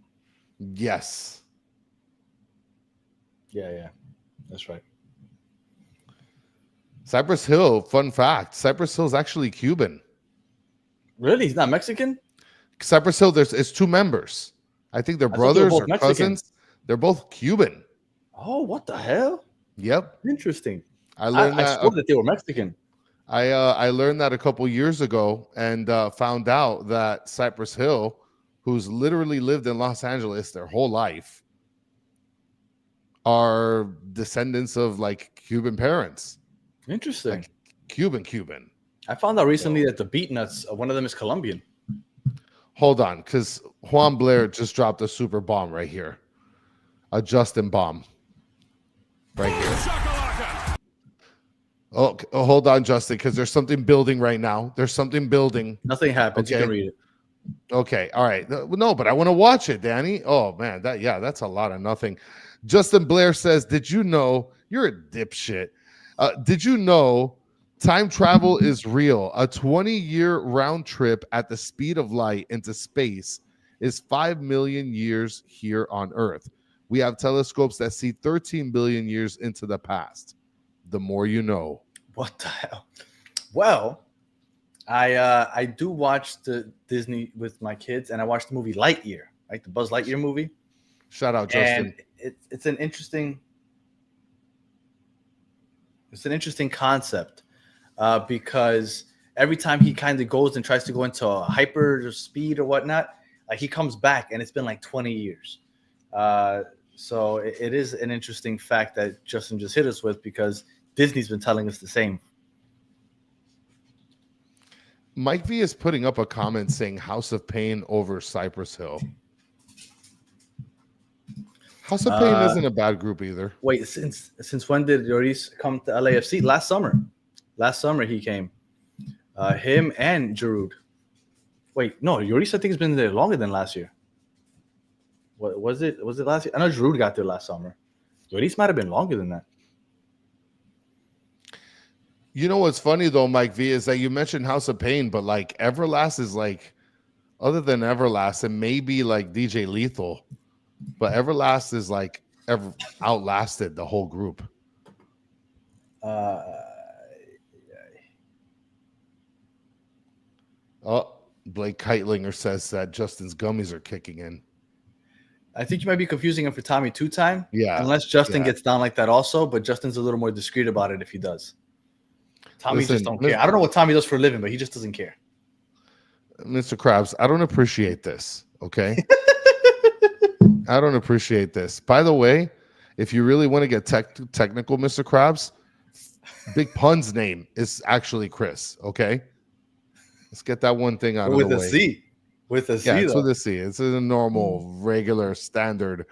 Yes. Yeah, that's right. Cypress Hill, fun fact, Cypress Hill is actually Cuban. Really? He's not Mexican? Cypress Hill, it's two members. I think they're brothers or cousins. They're both Cuban. Oh, what the hell? Yep. Interesting. I learned I that. swore that they were Mexican. I learned that a couple years ago, and found out that Cypress Hill, who's literally lived in Los Angeles their whole life, are descendants of like Cuban parents, Interesting. like Cuban. I found out recently that the Beat Nuts, one of them is Colombian. Hold on, because Juan Blair just dropped a super bomb right here, a Justin bomb, right here. Oh, hold on, Justin, because there's something building right now. There's something building. Nothing happens. Okay. You can read it. Okay, all right. No, but I want to watch it, Danny. Oh man, that's a lot of nothing. Justin Blair says, "Did you know you're a dipshit? Did you know time travel is real? A 20-year round trip at the speed of light into space is 5 million years here on Earth. We have telescopes that see 13 billion years into the past. The more you know." What the hell? Well, I do watch the Disney with my kids, and I watched the movie Lightyear, right? The Buzz Lightyear movie. Shout out, Justin. And it's an interesting concept because every time he kind of goes and tries to go into a hyper speed or whatnot, like he comes back, and it's been like 20 years. So it is an interesting fact that Justin just hit us with, because Disney's been telling us the same. Mike V is putting up a comment saying House of Pain over Cypress Hill. House of Pain isn't a bad group either. Wait, since when did Lloris come to LAFC? Last summer. Last summer he came. Him and Giroud. Wait, no, Lloris I think has been there longer than last year. What was it? Was it last year? I know Giroud got there last summer. Lloris might have been longer than that. You know what's funny though, Mike V, is that you mentioned House of Pain, but like Everlast is like, other than Everlast and maybe like DJ Lethal, but Everlast is like outlasted the whole group. Oh, Blake Keitlinger says that Justin's gummies are kicking in. I think you might be confusing him for Tommy Two-Time. Yeah. Unless Justin gets down like that also, but Justin's a little more discreet about it if he does. Tommy just don't care. I don't know what Tommy does for a living, but he just doesn't care. Mr. Krabs, I don't appreciate this, okay? I don't appreciate this. By the way, if you really want to get technical, Mr. Krabs, Big Pun's name is actually Chris, okay? Let's get that one thing out of the way. With a C. With a C, yeah, it's though. with a C. It's a normal, regular, standard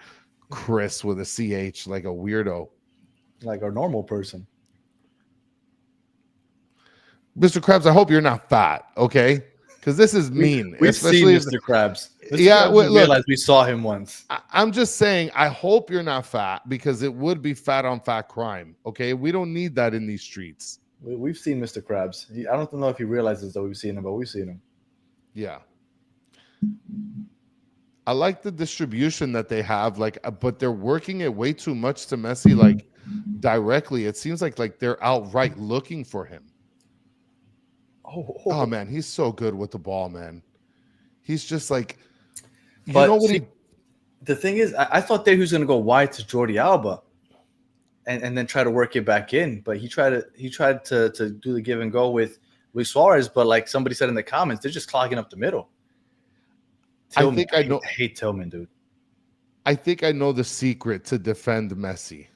Chris with a CH, like a weirdo. Like a normal person. Mr. Krabs, I hope you're not fat, okay? Because this is mean. We've seen Mr. Krabs. Yeah, we realized we saw him once. I'm just saying, I hope you're not fat, because it would be fat on fat crime, okay? We don't need that in these streets. We've seen Mr. Krabs. I don't know if he realizes that we've seen him, but we've seen him. Yeah. I like the distribution that they have, like, but they're working it way too much to Messi, like, directly. It seems like they're outright looking for him. Oh man, he's so good with the ball, man. He's just like, you know what the thing is, I thought that he was going to go wide to Jordi Alba, and then try to work it back in. But he tried to do the give and go with Luis Suarez. But like somebody said in the comments, they're just clogging up the middle. Tillman, I hate Tillman, dude. I think I know the secret to defend Messi.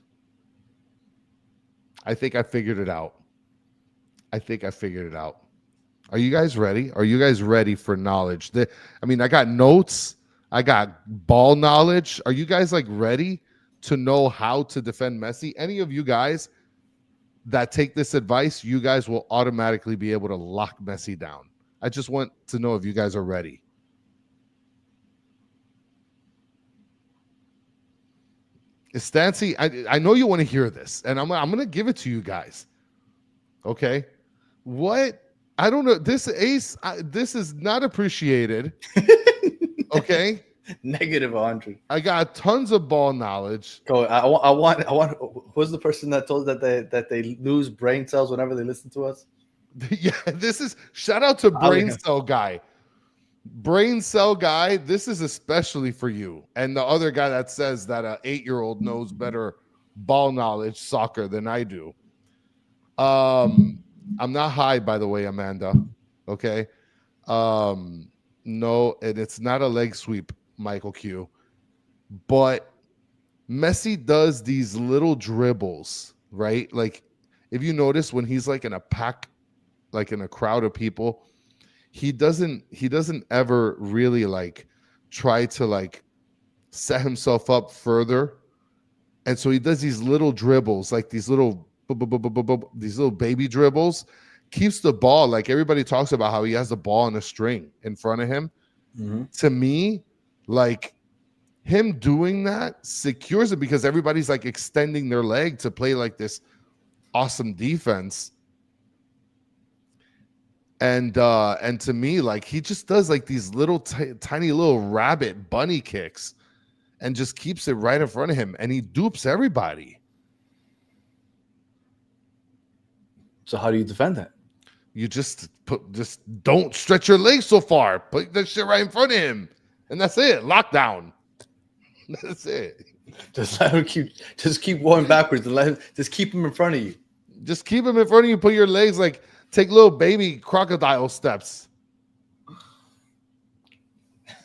I think I figured it out. Are you guys ready? Are you guys ready for knowledge? I got notes. I got ball knowledge. Are you guys like ready to know how to defend Messi? Any of you guys that take this advice, you guys will automatically be able to lock Messi down. I just want to know if you guys are ready. Stancy, I know you want to hear this, and I'm going to give it to you guys. Okay? What? I don't know. This Ace, this is not appreciated. Okay? Negative 100. I got tons of ball knowledge. Go. I want. Who's the person that told that they lose brain cells whenever they listen to us? Yeah, this is shout out to Brain Cell Guy. Brain Cell Guy, this is especially for you. And the other guy that says that an 8-year-old knows better ball knowledge soccer than I do. I'm not high, by the way, Amanda. Okay. No, and it's not a leg sweep, Michael Q. But Messi does these little dribbles, right? Like if you notice when he's like in a pack, like in a crowd of people, he doesn't ever really like try to like set himself up further. And so he does these little dribbles, like these little these little baby dribbles, keeps the ball. Like everybody talks about how he has the ball on a string in front of him. Mm-hmm. To me, like him doing that secures it because everybody's like extending their leg to play like this awesome defense. And to me, like he just does like these little tiny little rabbit bunny kicks and just keeps it right in front of him, and he dupes everybody. So how do you defend that? You just don't stretch your legs so far. Put that shit right in front of him, and that's it. Lockdown. That's it. Just let him keep going backwards and just keep him in front of you. Just keep him in front of you. Put your legs like take little baby crocodile steps.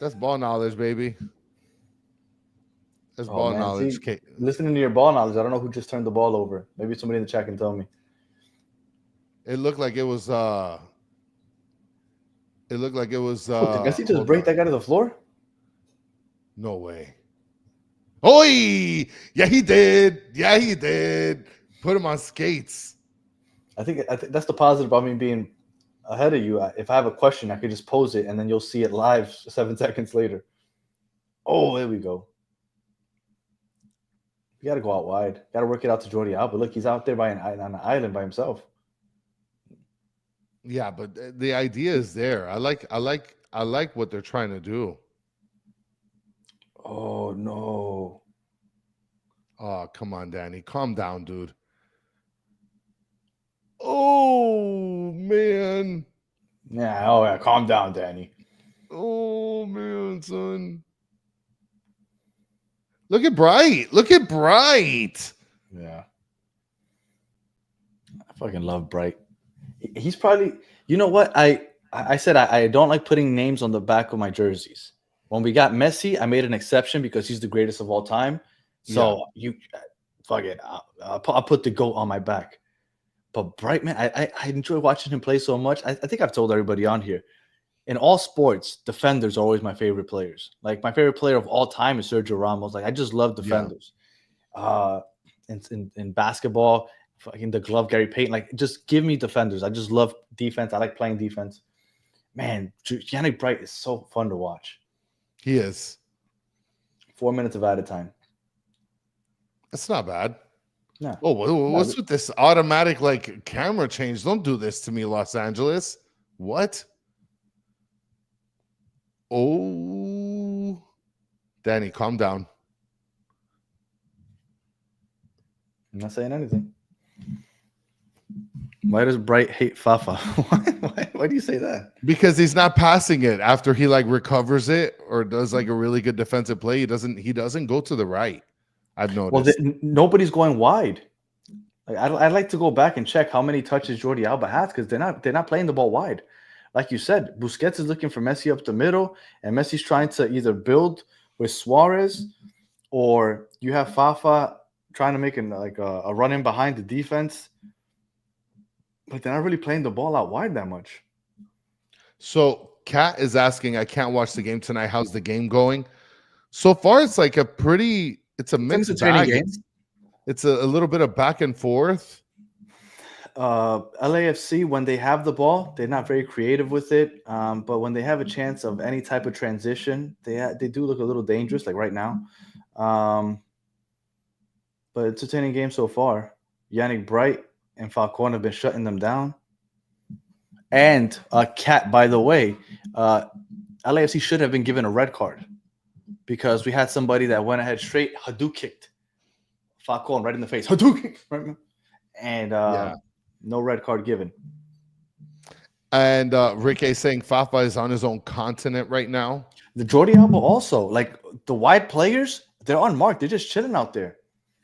That's ball knowledge, baby. That's ball man, knowledge. see, listening to your ball knowledge, I don't know who just turned the ball over. Maybe somebody in the chat can tell me. It looked like it was. It looked like it was. Did Messi just hold break on. that guy to the floor? No way. Oi! Yeah, he did. Yeah, he did. Put him on skates. I think that's the positive about me being ahead of you. If I have a question, I could just pose it, and then you'll see it live 7 seconds later. Oh, there we go. You got to go out wide. Got to work it out to Jordi Alba. Look, he's out there on an island by himself. Yeah, but the idea is there. I like what they're trying to do. Oh no! Oh, come on, Danny. Calm down, dude. Oh man. Yeah. Oh yeah. Calm down, Danny. Oh man, son. Look at Bright. Look at Bright. Yeah. I fucking love Bright. He's probably. You know what? I said I don't like putting names on the back of my jerseys. When we got Messi, I made an exception because he's the greatest of all time. So fuck it. I'll put the GOAT on my back. But Bright, man, I enjoy watching him play so much. I think I've told everybody on here. In all sports, defenders are always my favorite players. Like my favorite player of all time is Sergio Ramos. Like I just love defenders. In basketball, fucking the glove Gary Payton. Like just give me defenders. I just love defense. I like playing defense. Man, Yannick Bright is so fun to watch. He is. 4 minutes of added time. That's not bad. No. Oh, what's with this automatic like camera change? Don't do this to me, Los Angeles. What? Oh, Danny, calm down. I'm not saying anything. Why does Bright hate Fafa? Why do you say that? Because he's not passing it after he like recovers it or does like a really good defensive play. He doesn't go to the right. I've noticed. Well, nobody's going wide. Like I'd like to go back and check how many touches Jordi Alba has because they're not playing the ball wide. Like you said, Busquets is looking for Messi up the middle, and Messi's trying to either build with Suarez, or you have Fafa trying to make a run in behind the defense. But they're not really playing the ball out wide that much. So Kat is asking, I can't watch the game tonight. How's the game going? So far, it's like it's a mixed bag. It's a little bit of back and forth. LAFC, when they have the ball, they're not very creative with it. But when they have a chance of any type of transition, they do look a little dangerous, like right now. But it's a entertaining game so far. Yannick Bright and Falcon have been shutting them down. And Cat, by the way, LAFC should have been given a red card because we had somebody that went ahead straight Hadou kicked Falcon right in the face. Hadou kick, right? And no red card given. And Rick A saying Fafa is on his own continent right now. The Jordi Alba also, like the wide players, they're unmarked. They're just chilling out there.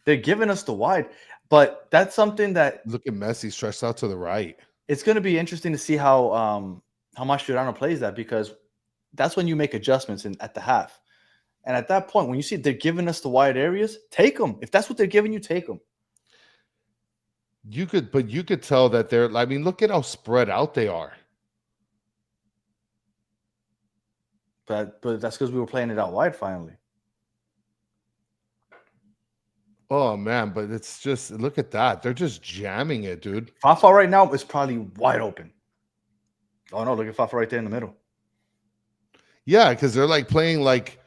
They're giving us the wide. But that's something that Look at Messi stretched out to the right. it's going to be interesting to see how Mascherano plays that, because that's when you make adjustments at the half. And at that point, when you see they're giving us the wide areas, take them. If that's what they're giving you, take them. You could tell that they're. I mean, look at how spread out they are. But that's because we were playing it out wide finally. Oh man, but it's just look at that. They're just jamming it, dude. Fafa right now is probably wide open. Oh no, look at Fafa right there in the middle. Yeah, because they're like playing like.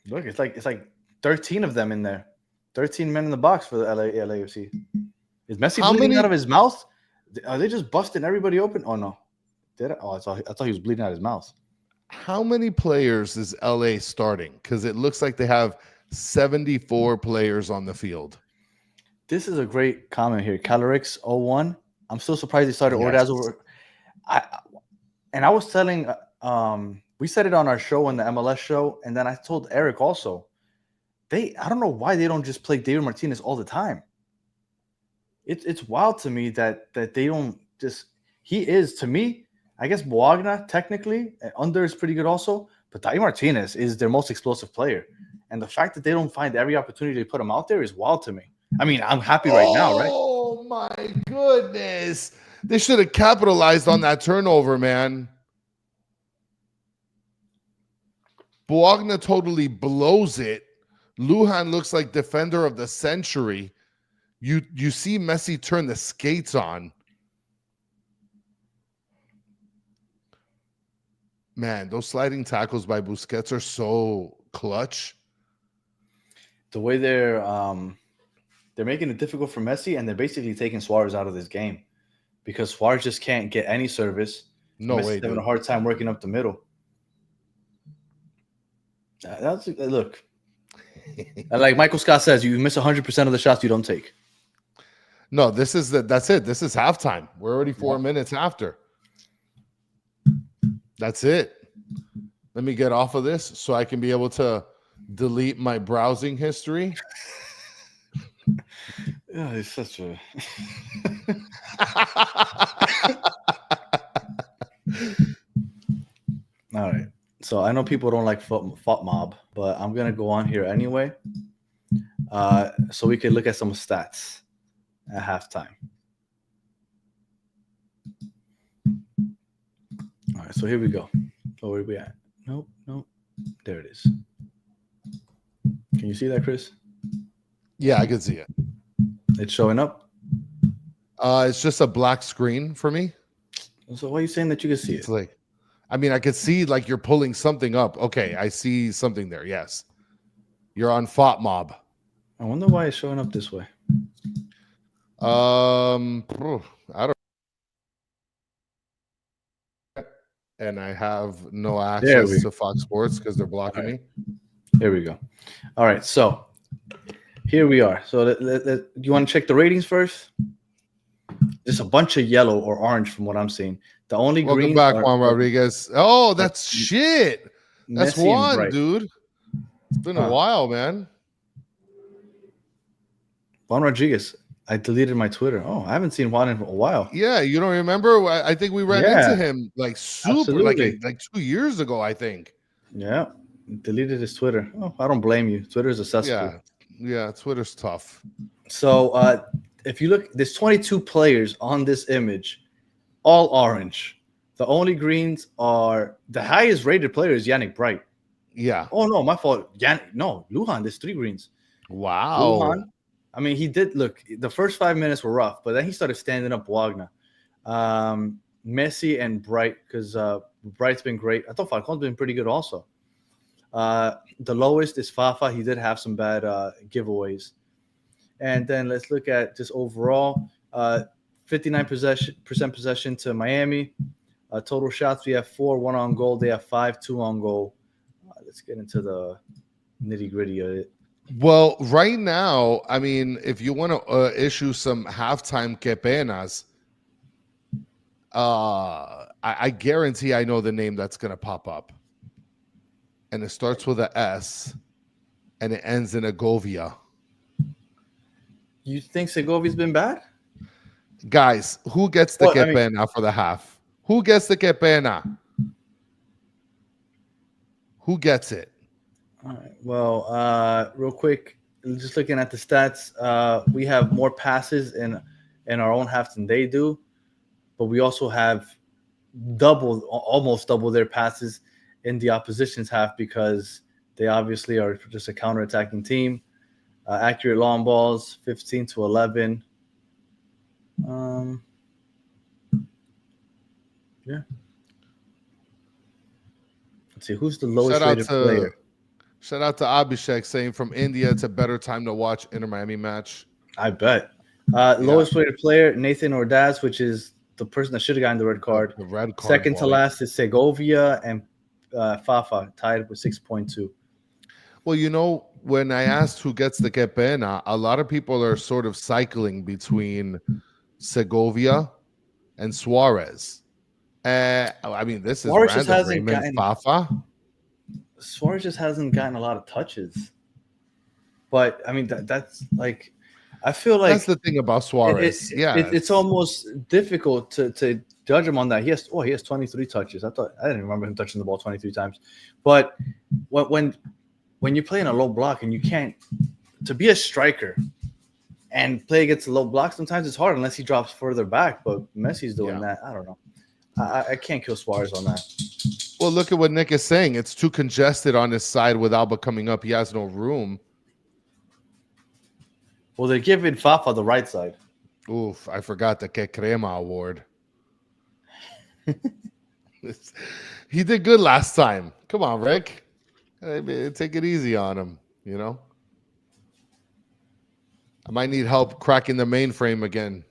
Look, it's like 13 of them in there. 13 men in the box for the LAFC. Is Messi bleeding out of his mouth? Are they just busting everybody open? Oh no. Did I? Oh, I thought he was bleeding out of his mouth. How many players is LA starting? Because it looks like they have 74 players on the field. This is a great comment here. Calorix01. I'm still surprised they started Ordaz over. I was telling we said it on our show, on the MLS show, and then I told Eric also. I don't know why they don't just play David Martinez all the time. It's wild to me that they don't just. He is, to me, I guess Boagna technically under is pretty good also, but David Martinez is their most explosive player, and the fact that they don't find every opportunity to put him out there is wild to me. I mean, I'm happy right now, right? Oh my goodness! They should have capitalized on that turnover, man. Boagna totally blows it. Lujan looks like defender of the century. You see Messi turn the skates on. Man, those sliding tackles by Busquets are so clutch. The way they're making it difficult for Messi, and they're basically taking Suarez out of this game because Suarez just can't get any service. No Messi's way, having dude. a hard time working up the middle. Look. Like Michael Scott says, you miss 100% of the shots you don't take. No, that's it. This is halftime. We're already 4 minutes after. That's it. Let me get off of this so I can be able to delete my browsing history. Yeah, it's such a. All right. So I know people don't like FOT mob, but I'm gonna go on here anyway, so we can look at some stats at halftime. All right, so here we go. Oh, where are we at? Nope. There it is. Can you see that, Chris? Yeah, I can see it. It's showing up. It's just a black screen for me. So why are you saying that you can see it? It's like, I mean, I could see like you're pulling something up. Okay, I see something there. Yes, you're on FOT mob. I wonder why it's showing up this way. I don't. And I have no access to Fox Sports because they're blocking me. Here we go. All right, so here we are. So do you want to check the ratings first? There's a bunch of yellow or orange from what I'm seeing. The only Welcome green. back, Juan Rodriguez. Oh, that's shit. That's Messi and Juan, Bright. dude. It's been a while, man. Juan Rodriguez. I deleted my Twitter. Oh, I haven't seen Juan in a while. Yeah, you don't remember? I think we ran into him like Absolutely. like 2 years ago, I think. Yeah, deleted his Twitter. Oh, I don't blame you. Twitter is a cesspool. Yeah, Twitter's tough. So if you look, there's 22 players on this image, all orange. The only greens are the highest rated player is Yannick Bright. Yeah. Oh no, my fault. Lujan. There's 3 greens. Wow. Lujan. I mean, he did look. The first 5 minutes were rough, but then he started standing up Wagner, Messi, and Bright because Bright's been great. I thought Falcon's been pretty good also. The lowest is Fafa. He did have some bad giveaways. And then let's look at just overall 59% possession to Miami. Total shots, we have 4, 1 on goal. They have 5, 2 on goal. Let's get into the nitty gritty of it. Well, right now, I mean, if you want to issue some halftime que penas, I guarantee I know the name that's going to pop up. And it starts with a S and it ends in Agovia. You think Segovia's been bad? Guys, who gets the Well, I que mean- pena for the half? Who gets the que pena? Who gets it? All right. Well, real quick, just looking at the stats, we have more passes in our own half than they do, but we also have almost double their passes in the opposition's half because they obviously are just a counter-attacking team. Accurate long balls, 15 to 11. Yeah. Let's see, who's the lowest rated player? Shout out to Abhishek saying from India, it's a better time to watch Inter Miami match. I bet. Lowest rated player, Nathan Ordaz, which is the person that should have gotten the red card. The red card. Second to last is Segovia, and Fafa tied with 6.2. Well, you know, when I asked who gets the que pena, a lot of people are sort of cycling between Segovia and Suarez. I mean, this is Suarez just random. hasn't Raymond gotten- Fafa. Suarez just hasn't gotten a lot of touches. But I mean, that's like, I feel like That's the thing about Suarez. it's almost difficult to judge him on that. He has 23 touches. I didn't remember him touching the ball 23 times. But when you play in a low block and you can't, to be a striker and play against a low block, sometimes it's hard unless he drops further back. But Messi's doing that. I don't know. I can't kill Suarez on that. Well, look at what Nick is saying. It's too congested on his side with Alba coming up. He has no room. Well, they're giving Fafa the right side. Oof, I forgot the Que Crema award. He did good last time. Come on, Rick. Take it easy on him, you know? I might need help cracking the mainframe again.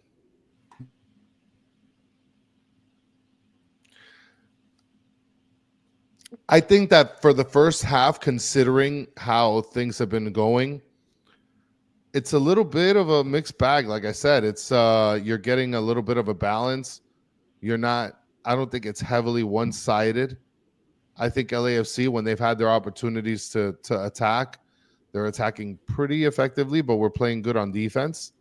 I think that for the first half, considering how things have been going, it's a little bit of a mixed bag. Like I said, it's you're getting a little bit of a balance. You're not, I don't think it's heavily one-sided. I think LAFC, when they've had their opportunities to attack, they're attacking pretty effectively, but we're playing good on defense.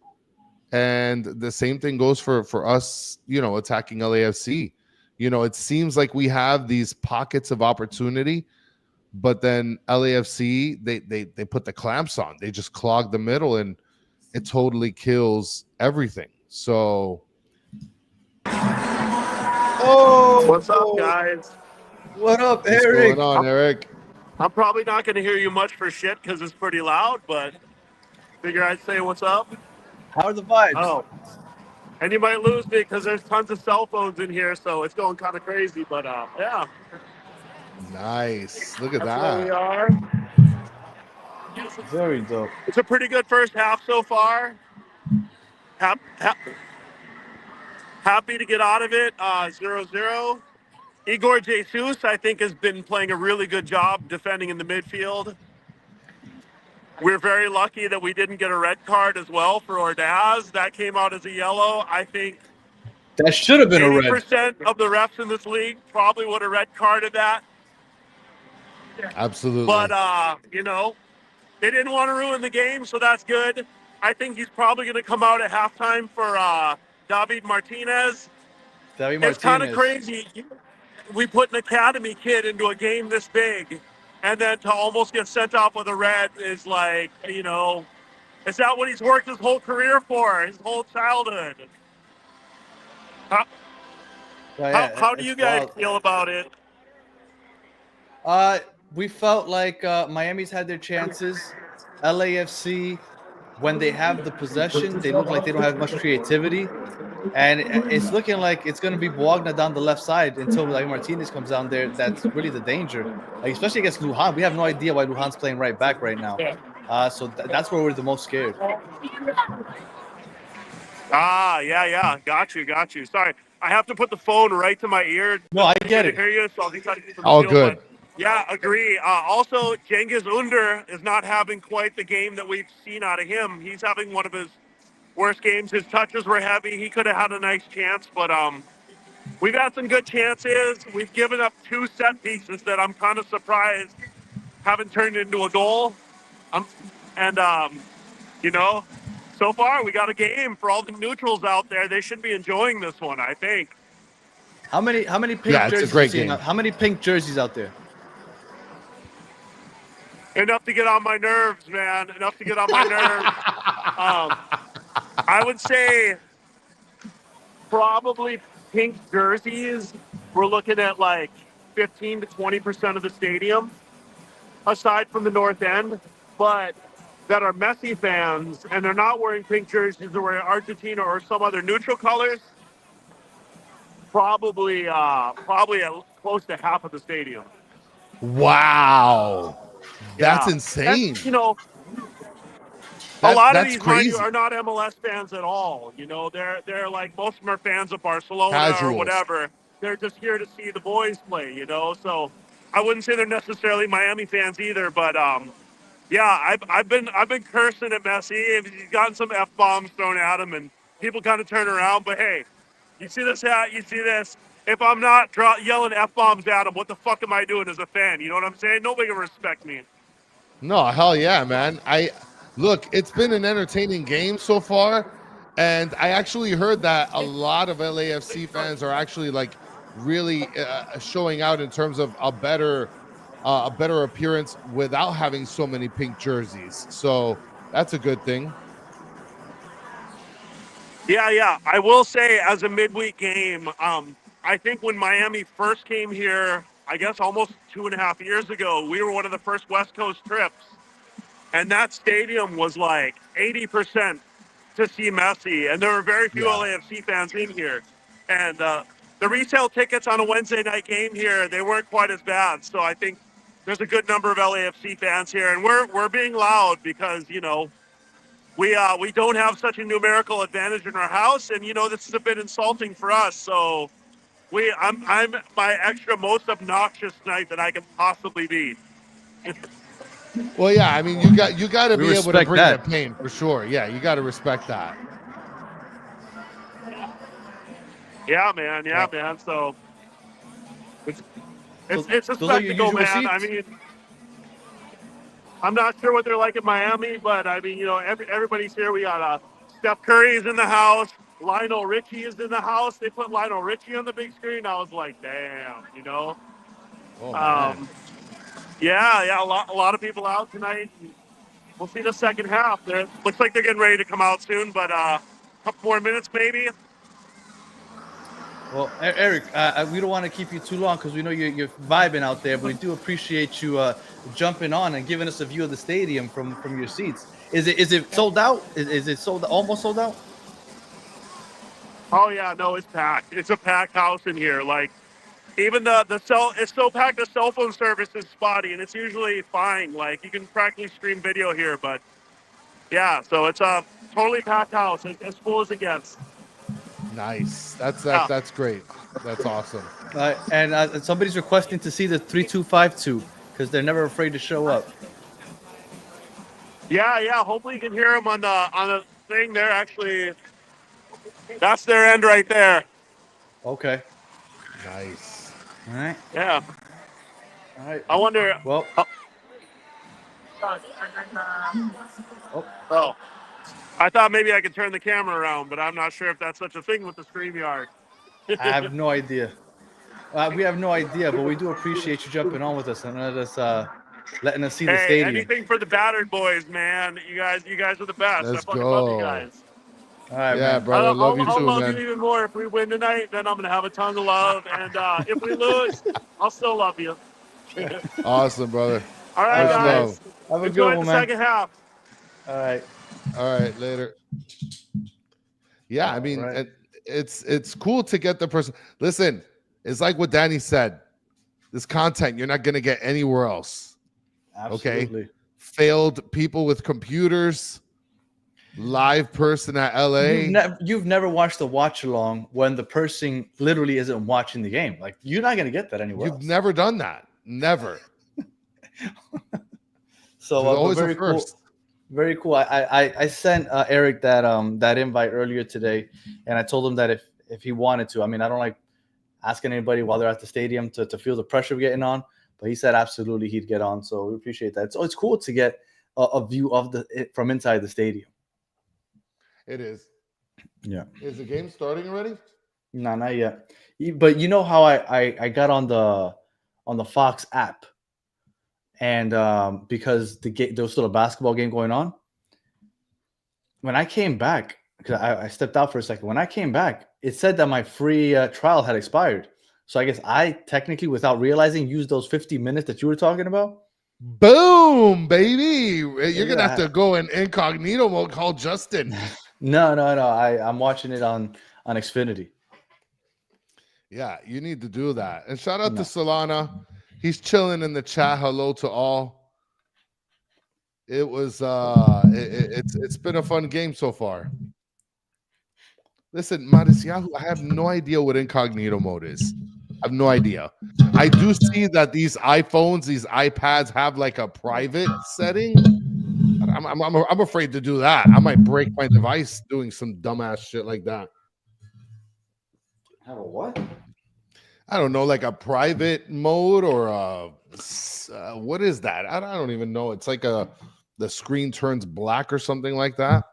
And the same thing goes for us, you know, attacking LAFC. You know, it seems like we have these pockets of opportunity, but then LAFC, they put the clamps on. They just clog the middle, and it totally kills everything. So, What's up, guys? What up, what's Eric? going on, Eric? I'm probably not going to hear you much for shit because it's pretty loud, but figure I'd say what's up. How are the vibes? Oh, and you might lose me because there's tons of cell phones in here, so it's going kind of crazy. But yeah, Nice. Look at that's where we that. are. Very dope. It's a pretty good first half so far. Happy to get out of it 0-0. Igor Jesus, I think, has been playing a really good job defending in the midfield. We're very lucky that we didn't get a red card as well for Ordaz. That came out as a yellow. I think That should have been a red. 80% of the refs in this league probably would have red carded that. Absolutely. But, you know, they didn't want to ruin the game, so that's good. I think he's probably going to come out at halftime for David Martinez. It's kind of crazy. We put an academy kid into a game this big, and then to almost get sent off with a red is like, you know, is that what he's worked his whole career for, his whole childhood? How do you guys feel about it? We felt like Miami's had their chances. LAFC, when they have the possession, they look like they don't have much creativity. And it's looking like it's going to be Bologna down the left side until like Martinez comes down there. That's really the danger, like, especially against Lujan. We have no idea why Lujan's playing right back right now. So that's where we're the most scared. Yeah. Got you. Sorry. I have to put the phone right to my ear. No, I get it. Hear you, so I'll be cutting from the All field, good. but yeah, agree. Also, Cengiz Under is not having quite the game that we've seen out of him. He's having one of his worst games. His touches were heavy. He could have had a nice chance, but we've had some good chances. We've given up 2 set pieces that I'm kind of surprised haven't turned into a goal. You know, so far we got a game for all the neutrals out there. They should be enjoying this one, I think. How many pink Yeah, it's a jerseys great you seeing? game. How many pink jerseys out there? Enough to get on my nerves, man. Enough to get on my nerves. I would say probably pink jerseys. We're looking at like 15 to 20% of the stadium, aside from the north end. But that are Messi fans and they're not wearing pink jerseys, they're wearing Argentina or some other neutral colors. Probably close to half of the stadium. Wow, that's Yeah. insane. And, a lot of That's these, mind you, crazy. are not MLS fans at all. They're like, most of them are fans of Barcelona or Casuals. whatever. They're just here to see the boys play, So I wouldn't say they're necessarily Miami fans either, but yeah, I've been cursing at Messi. He's gotten some F-bombs thrown at him, and people kind of turn around. But hey, you see this hat, you see this. If I'm not yelling F-bombs at him, what the fuck am I doing as a fan? You know what I'm saying? Nobody can respect me. No, hell yeah, man. Look, it's been an entertaining game so far, and I actually heard that a lot of LAFC fans are actually like really showing out in terms of a better appearance without having so many pink jerseys. So that's a good thing. Yeah. I will say, as a midweek game, I think when Miami first came here, I guess almost 2.5 years ago, we were one of the first West Coast trips. And that stadium was like 80% to see Messi. And there were very few LAFC fans in here. And the retail tickets on a Wednesday night game here, they weren't quite as bad. So I think there's a good number of LAFC fans here. And we're being loud because, we don't have such a numerical advantage in our house. And, this is a bit insulting for us. So I'm my extra most obnoxious night that I can possibly be. Well, yeah, I mean, you got to be able to bring that. the pain for sure. Yeah, you got to respect that. Yeah, man. So it's a those are your spectacle, usual man. seats? I mean, I'm not sure what they're like in Miami, but I mean, everybody's here. We got Steph Curry is in the house. Lionel Richie is in the house. They put Lionel Richie on the big screen. I was like, damn, Oh, man. Yeah, a lot of people out tonight. We'll see the second half. Looks like they're getting ready to come out soon, but a couple more minutes maybe. Well, Eric, we don't want to keep you too long because we know you're vibing out there, but we do appreciate you jumping on and giving us a view of the stadium from your seats. Is it sold out? Is it almost sold out? Oh yeah, no, it's packed. It's a packed house in here. Like, even it's so packed. The cell phone service is spotty, and it's usually fine. Like, you can practically stream video here, but yeah, so it's a totally packed house, as full as it gets. Nice. That's great. That's awesome. And somebody's requesting to see the 3252 because they're never afraid to show up. Yeah. Hopefully you can hear them on the thing. They're actually, that's their end right there. Okay. Nice. All right. Yeah. All right. I wonder. Well. Oh. I thought maybe I could turn the camera around, but I'm not sure if that's such a thing with the StreamYard. I have no idea. We have no idea, but we do appreciate you jumping on with us and letting us see the stadium. Anything for the battered boys, man. You guys are the best. Let's I fucking go. love you guys. All right, yeah, man. brother. Love you too, I'll love man. you even more if we win tonight. Then I'm gonna have a ton of love, and if we lose, I'll still love you. Awesome, brother. All right, Much guys. love. Have a Enjoy good one, the man. second half. All right, later. Yeah, I mean, right. it's cool to get the person. Listen, it's like what Danny said. This content you're not gonna get anywhere else. Absolutely. Okay. Failed people with computers. Live person at LA. You've never watched a watch along when the person literally isn't watching the game. Like, you're not gonna get that anywhere else. You've never done that. Never. So always very a first. Cool. Very cool. I sent Eric that invite earlier today, and I told him that if he wanted to. I mean, I don't like asking anybody while they're at the stadium to feel the pressure of getting on, but he said absolutely he'd get on. So we appreciate that. So it's cool to get a view of from inside the stadium. It is. Yeah. Is the game starting already? No, not yet. But you know how I got on the Fox app, and because there was still a basketball game going on. When I came back, because I stepped out for a second. When I came back, it said that my free trial had expired. So I guess I technically, without realizing, used those 50 minutes that you were talking about. Boom, baby. You're going to have Yeah. to go in incognito mode, call Justin. No. I'm watching it on Xfinity. Yeah, you need to do that. And shout out to Solana. He's chilling in the chat. Hello to all. It was it's been a fun game so far. Listen, Mariciahu, I have no idea what incognito mode is. I have no idea. I do see that these iPhones, these iPads have like a private setting. I'm afraid to do that. I might break my device doing some dumbass shit like that. Have a what? I don't know, like a private mode or what is that? I don't even know. It's like the screen turns black or something like that.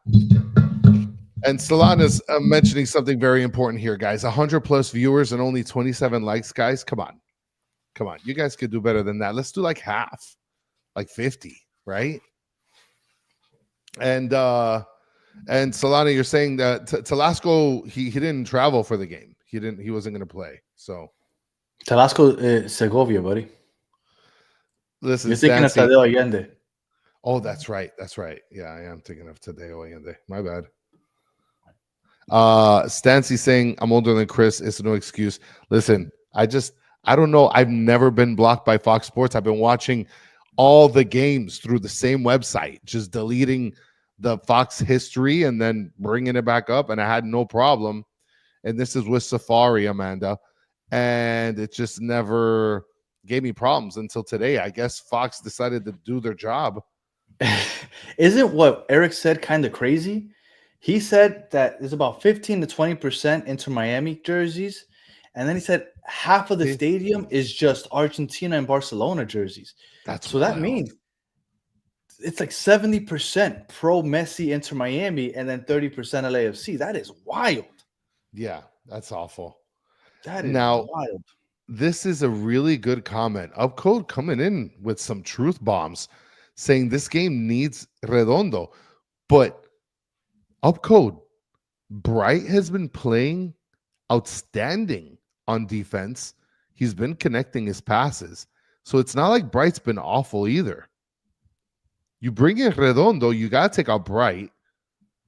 And Solana's mentioning something very important here, guys. 100 plus viewers and only 27 likes, guys. Come on. You guys could do better than that. Let's do like half, like 50, right? And Solana, you're saying that Telasco, he didn't travel for the game. He wasn't going to play. So Telasco Segovia, buddy. Listen, you're thinking of Tadeo Allende. Oh, that's right. Yeah, I am thinking of Tadeo Allende. My bad. Stancy saying I'm older than Chris. It's no excuse. Listen, I don't know. I've never been blocked by Fox Sports. I've been watching all the games through the same website, just deleting the Fox history and then bringing it back up, and I had no problem. And this is with Safari, Amanda, and it just never gave me problems until today. I guess Fox decided to do their job. Isn't what Eric said kind of crazy? He said that there's about 15 to 20% Inter Miami jerseys. And then he said half of the stadium is just Argentina and Barcelona jerseys. So that means it's like 70% pro Messi Inter Miami and then 30% LAFC. That is wild. Yeah, that's awful. That is wild. This is a really good comment. Upcode coming in with some truth bombs saying this game needs Redondo. But Upcode, Bright has been playing outstanding on defense. He's been connecting his passes. So it's not like Bright's been awful either. You bring in Redondo, you got to take out Bright.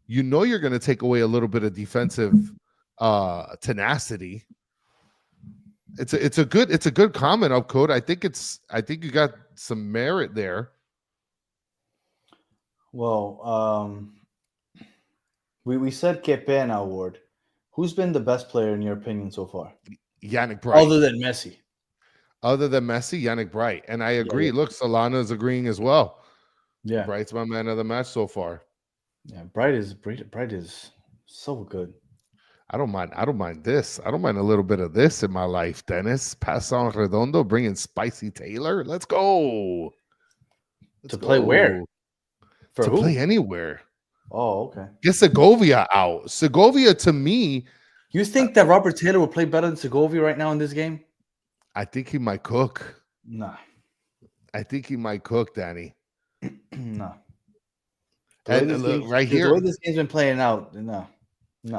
You know you're going to take away a little bit of defensive tenacity. It's a good comment, Upcode. I think you got some merit there. Well, we said Que Pena award. Who's been the best player in your opinion so far? Yannick Bright. Other than Messi, Yannick Bright. And I agree. Yeah. Look, Solana is agreeing as well. Yeah. Bright's my man of the match so far. Yeah, Bright is so good. I don't mind this. I don't mind a little bit of this in my life, Dennis. Pass on Redondo, bring in Spicy Taylor. Let's go. Play where? For to who? Play anywhere. Oh, okay. Get Segovia out. Segovia, to me. You think that Robert Taylor will play better than Segovia right now in this game? I think he might cook. Nah. I think he might cook, Danny. No. And look, right here. The way this game's been playing out, no.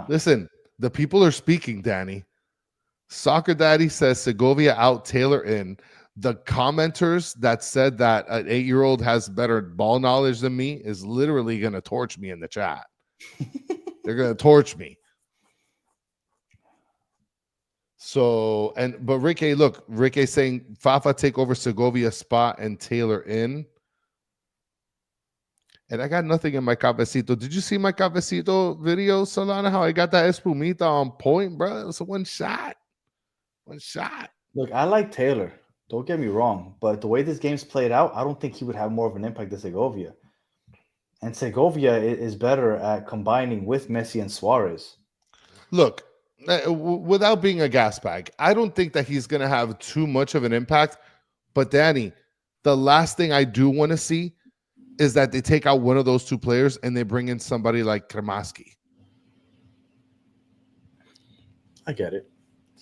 Listen, the people are speaking, Danny. Soccer Daddy says Segovia out, Taylor in. The commenters that said that an 8-year-old has better ball knowledge than me is literally going to torch me in the chat. They're going to torch me. So, but Ricky saying Fafa take over Segovia spot and Taylor in. And I got nothing in my cafecito. Did you see my cafecito video, Solana? How I got that espumita on point, bro? It was a one shot. Look, I like Taylor. Don't get me wrong, but the way this game's played out, I don't think he would have more of an impact than Segovia. And Segovia is better at combining with Messi and Suarez. Look, without being a gas bag, I don't think that he's going to have too much of an impact. But Danny, the last thing I do want to see is that they take out one of those two players and they bring in somebody like Kremaski. I get it.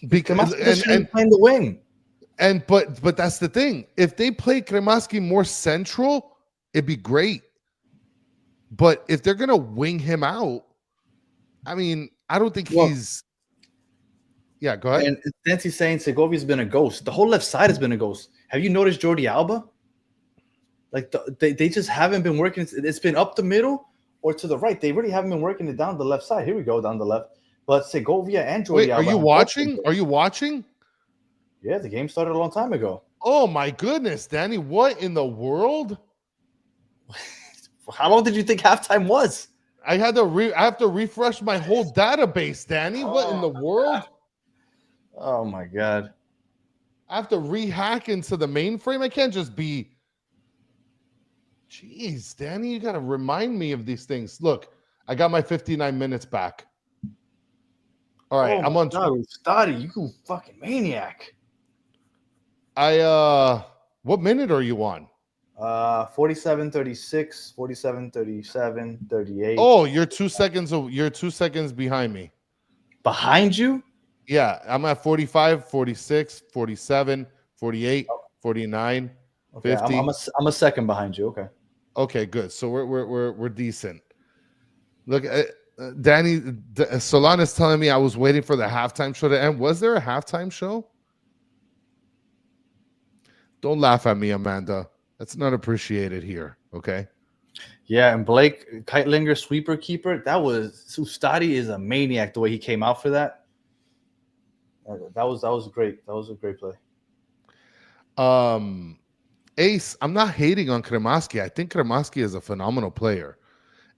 Because and playing the wing. But that's the thing. If they play Kremaski more central, it'd be great. But if they're gonna wing him out, I mean, I don't think he's. Yeah, go ahead. And Dancy's saying Segovia's been a ghost. The whole left side has been a ghost. Have you noticed Jordi Alba? Like they just haven't been working. It's been up the middle or to the right. They really haven't been working it down the left side. Here we go, down the left. But Segovia and Jordi Wait, Alba. are you watching? Are you watching? Yeah, the game started a long time ago. Oh my goodness, Danny! What in the world? How long did you think halftime was? I have to refresh my whole database, Danny. What in the world? Oh my god! I have to rehack into the mainframe. I can't just be. Jeez, Danny, you got to remind me of these things. Look, I got my 59 minutes back. All right, I'm on. Stoddy, you fucking maniac. What minute are you on? 47, 36, 47, 37, 38. Oh, you're 2 seconds. You're 2 seconds behind me. Behind you? Yeah, I'm at 45, 46, 47, 48, 49, okay, 50. I'm a second behind you. Okay. Okay, good. So we're decent. Look, Danny, Solana's telling me I was waiting for the halftime show to end. Was there a halftime show? Don't laugh at me, Amanda. That's not appreciated here. Okay. Yeah, and Blake Keitlinger, sweeper keeper. That was Stoddy is a maniac. The way he came out for that. That was great. That was a great play. Ace, I'm not hating on Kremaski. I think Kremaski is a phenomenal player,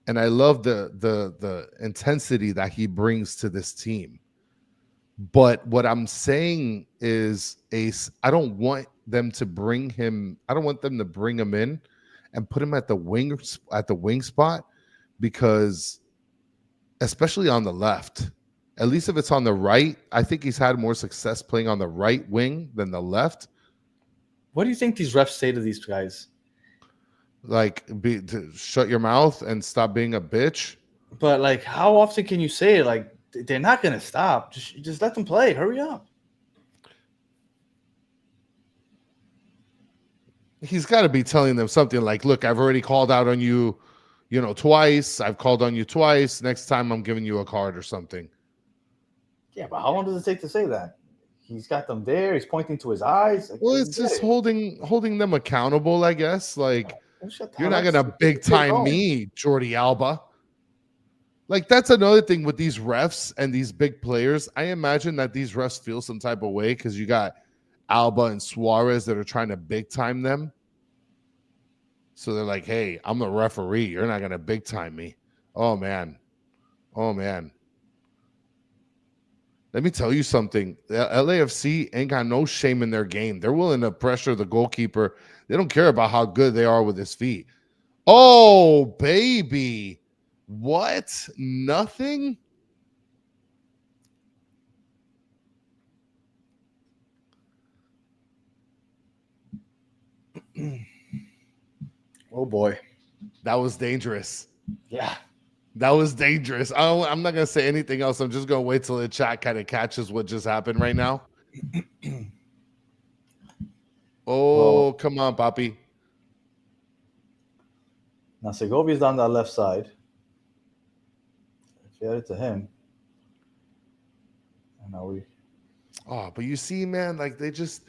and I love the intensity that he brings to this team. But what I'm saying is, Ace, I don't want them to bring him. I don't want them to bring him in and put him at the wing spot, because especially on the left, at least if it's on the right, I think he's had more success playing on the right wing than the left. What do you think these refs say to these guys? Like, shut your mouth and stop being a bitch. But like, how often can you say it? Like, they're not gonna stop. Just let them play. Hurry up. He's got to be telling them something like, look, I've already called out on you, twice. I've called on you twice. Next time I'm giving you a card or something. Yeah, but how long does it take to say that? He's got them there. He's pointing to his eyes. Like, well, it's just holding them accountable, I guess. Like, you're not going to big time me, Jordi Alba. Like, that's another thing with these refs and these big players. I imagine that these refs feel some type of way because you got Alba and Suarez that are trying to big time them. So they're like, hey, I'm the referee. You're not going to big time me. Oh, man. Let me tell you something. The LAFC ain't got no shame in their game. They're willing to pressure the goalkeeper. They don't care about how good they are with his feet. Oh, baby. What? Nothing? Oh, boy. That was dangerous. Yeah. That was dangerous. I'm not going to say anything else. I'm just going to wait till the chat kind of catches what just happened right now. Oh, come on, Papi. Now, Segovia's down that left side. If you had it to him. And now we. Oh, but you see, man, like they just,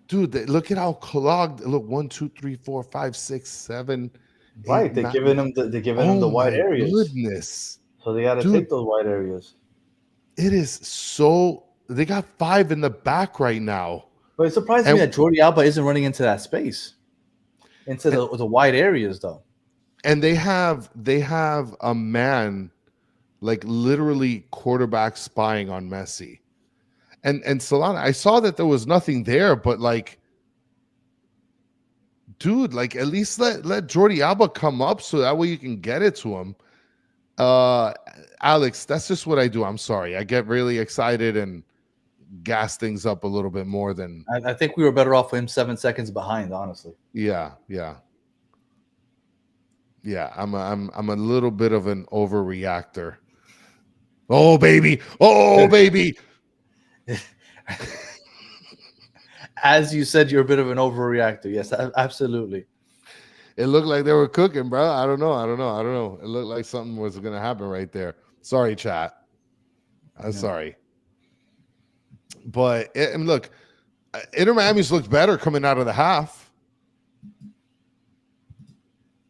dude, look at how clogged. Look, 1, 2, 3, 4, 5, 6, 7. Right, they're giving him the wide areas. Goodness. So they got to take those wide areas. It is so. They got 5 in the back right now. But it surprised me that Jordi Alba isn't running into that space, into the wide areas, though. And they have a man, like literally quarterback spying on Messi, and Solana. I saw that there was nothing there, but like, dude, like at least let Jordi Alba come up so that way you can get it to him. Alex, that's just what I do. I'm sorry. I get really excited and gas things up a little bit more than I think we were better off with him 7 seconds behind, honestly. Yeah. I'm a little bit of an overreactor. Oh baby. As you said, you're a bit of an overreactor. Yes, absolutely. It looked like they were cooking, bro. I don't know. It looked like something was going to happen right there. Sorry, chat. I'm sorry. But and look, Inter Miami's looked better coming out of the half.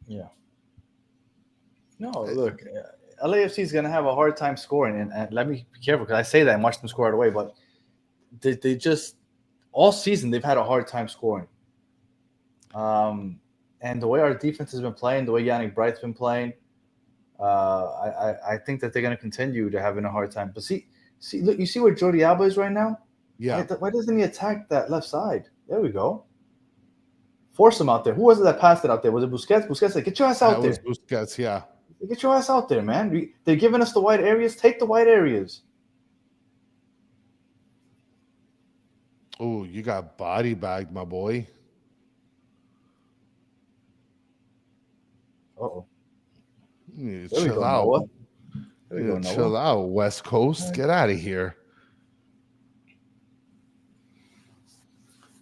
Yeah. No, look, LAFC is going to have a hard time scoring. And let me be careful because I say that and watch them score right away. But they just, all season, they've had a hard time scoring. And the way our defense has been playing, the way Yannick Bright's been playing, I think that they're going to continue to having a hard time. But see, look, you see where Jordi Alba is right now? Yeah. Why doesn't he attack that left side? There we go. Force him out there. Who was it that passed it out there? Was it Busquets? Busquets said, get your ass out there. That was Busquets, yeah. Get your ass out there, man. They're giving us the wide areas. Take the wide areas. Oh, you got body bagged, my boy. Uh-oh. You need to There we chill go, out. Noah. There we go, Noah. Chill out, West Coast. Get out of here.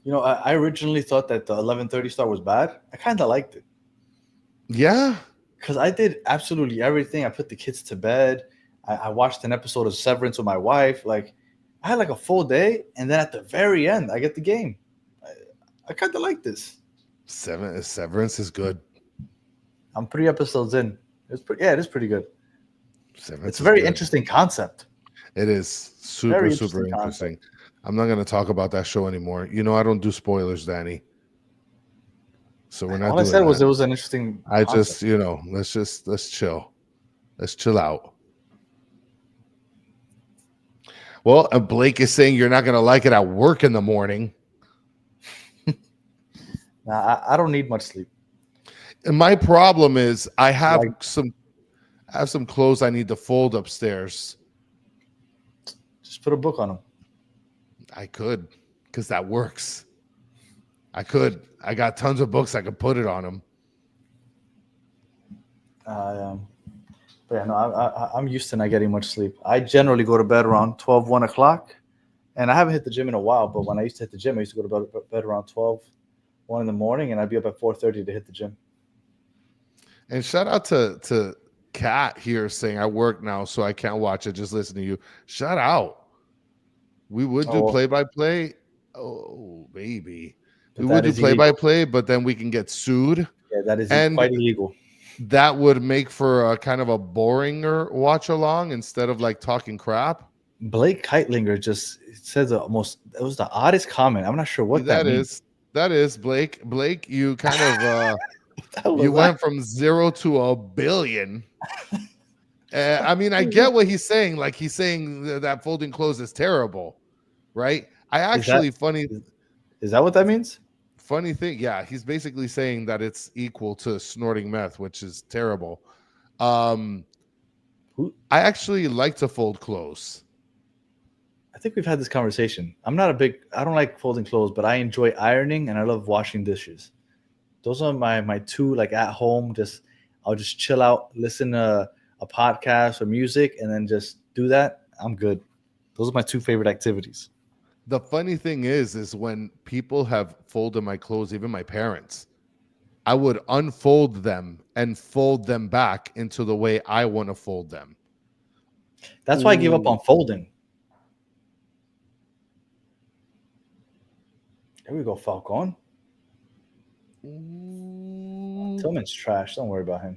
You know, I originally thought that the 11:30 start was bad. I kind of liked it. Yeah. Because I did absolutely everything. I put the kids to bed. I watched an episode of Severance with my wife. Like, I had like a full day, and then at the very end, I get the game. I kind of like this. Severance is good. I'm 3 episodes in. It is pretty good. Severance It's a very good. interesting concept. It is super interesting. Concept. I'm not going to talk about that show anymore. You know, I don't do spoilers, Danny. So we're not. All I said was it was an interesting. I concept. just, you know, let's chill. Let's chill out. Well, and Blake is saying you're not going to like it at work in the morning. Nah, I don't need much sleep. And my problem is I have some clothes I need to fold upstairs. Just put a book on them. I could, because that works. I could. I got tons of books I could put it on them. But yeah, no, I'm used to not getting much sleep. I generally go to bed around 12, 1 o'clock. And I haven't hit the gym in a while, but when I used to hit the gym, I used to go to bed around 12, 1 in the morning, and I'd be up at 4:30 to hit the gym. And shout out to Kat here saying, I work now, so I can't watch it. Just listen to you. Shout out. We would do play-by-play. Oh, baby. We would do play-by-play, but then we can get sued. Yeah, that is quite illegal. That would make for a kind of a boringer watch-along instead of like talking crap. Blake Keitlinger just says it was the oddest comment. I'm not sure what that means. That is Blake. Blake, you kind of you went from 0 to 1 billion. I mean, I get what he's saying. Like he's saying that folding clothes is terrible, right? Is that what that means? Funny thing, yeah. He's basically saying that it's equal to snorting meth, which is terrible. I actually like to fold clothes. I think we've had this conversation. I don't like folding clothes, but I enjoy ironing and I love washing dishes. Those are my two, like at home, I'll just chill out, listen to a podcast or music, and then just do that. I'm good. Those are my two favorite activities. The funny thing is when people have folded my clothes, even my parents, I would unfold them and fold them back into the way I want to fold them. That's why I give up on folding. There we go, Falcon. Tillman's trash. Don't worry about him.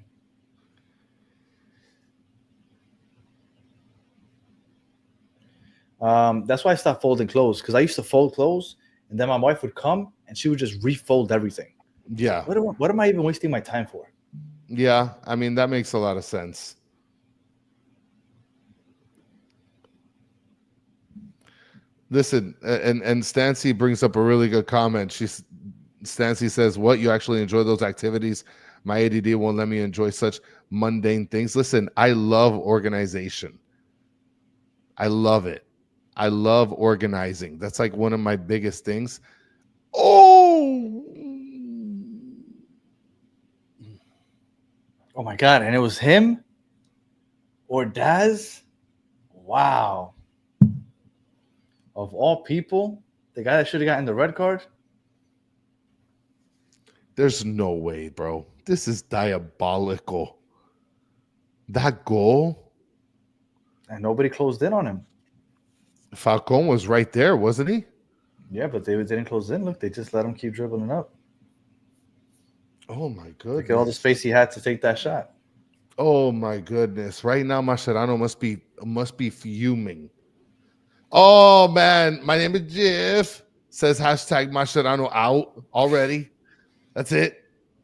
That's why I stopped folding clothes, because I used to fold clothes and then my wife would come and she would just refold everything. Yeah. What am I even wasting my time for? Yeah, I mean, that makes a lot of sense. Listen, and Stancy brings up a really good comment. Stancy says, what, you actually enjoy those activities? My ADD won't let me enjoy such mundane things. Listen, I love organization. I love it. I love organizing. That's like one of my biggest things. Oh my God. And it was him or Daz? Wow. of all people, the guy that should have gotten the red card. There's no way, bro. This is diabolical. That goal, And nobody closed in on him. Falcon was right there, wasn't he? Yeah, but they didn't close in. Look, they just let him keep dribbling up. Oh my Look goodness. at all the space he had to take that shot. Oh my goodness. Right now, Mascherano must be fuming. Oh man, my name is Jeff. Says hashtag Mascherano out already. That's it.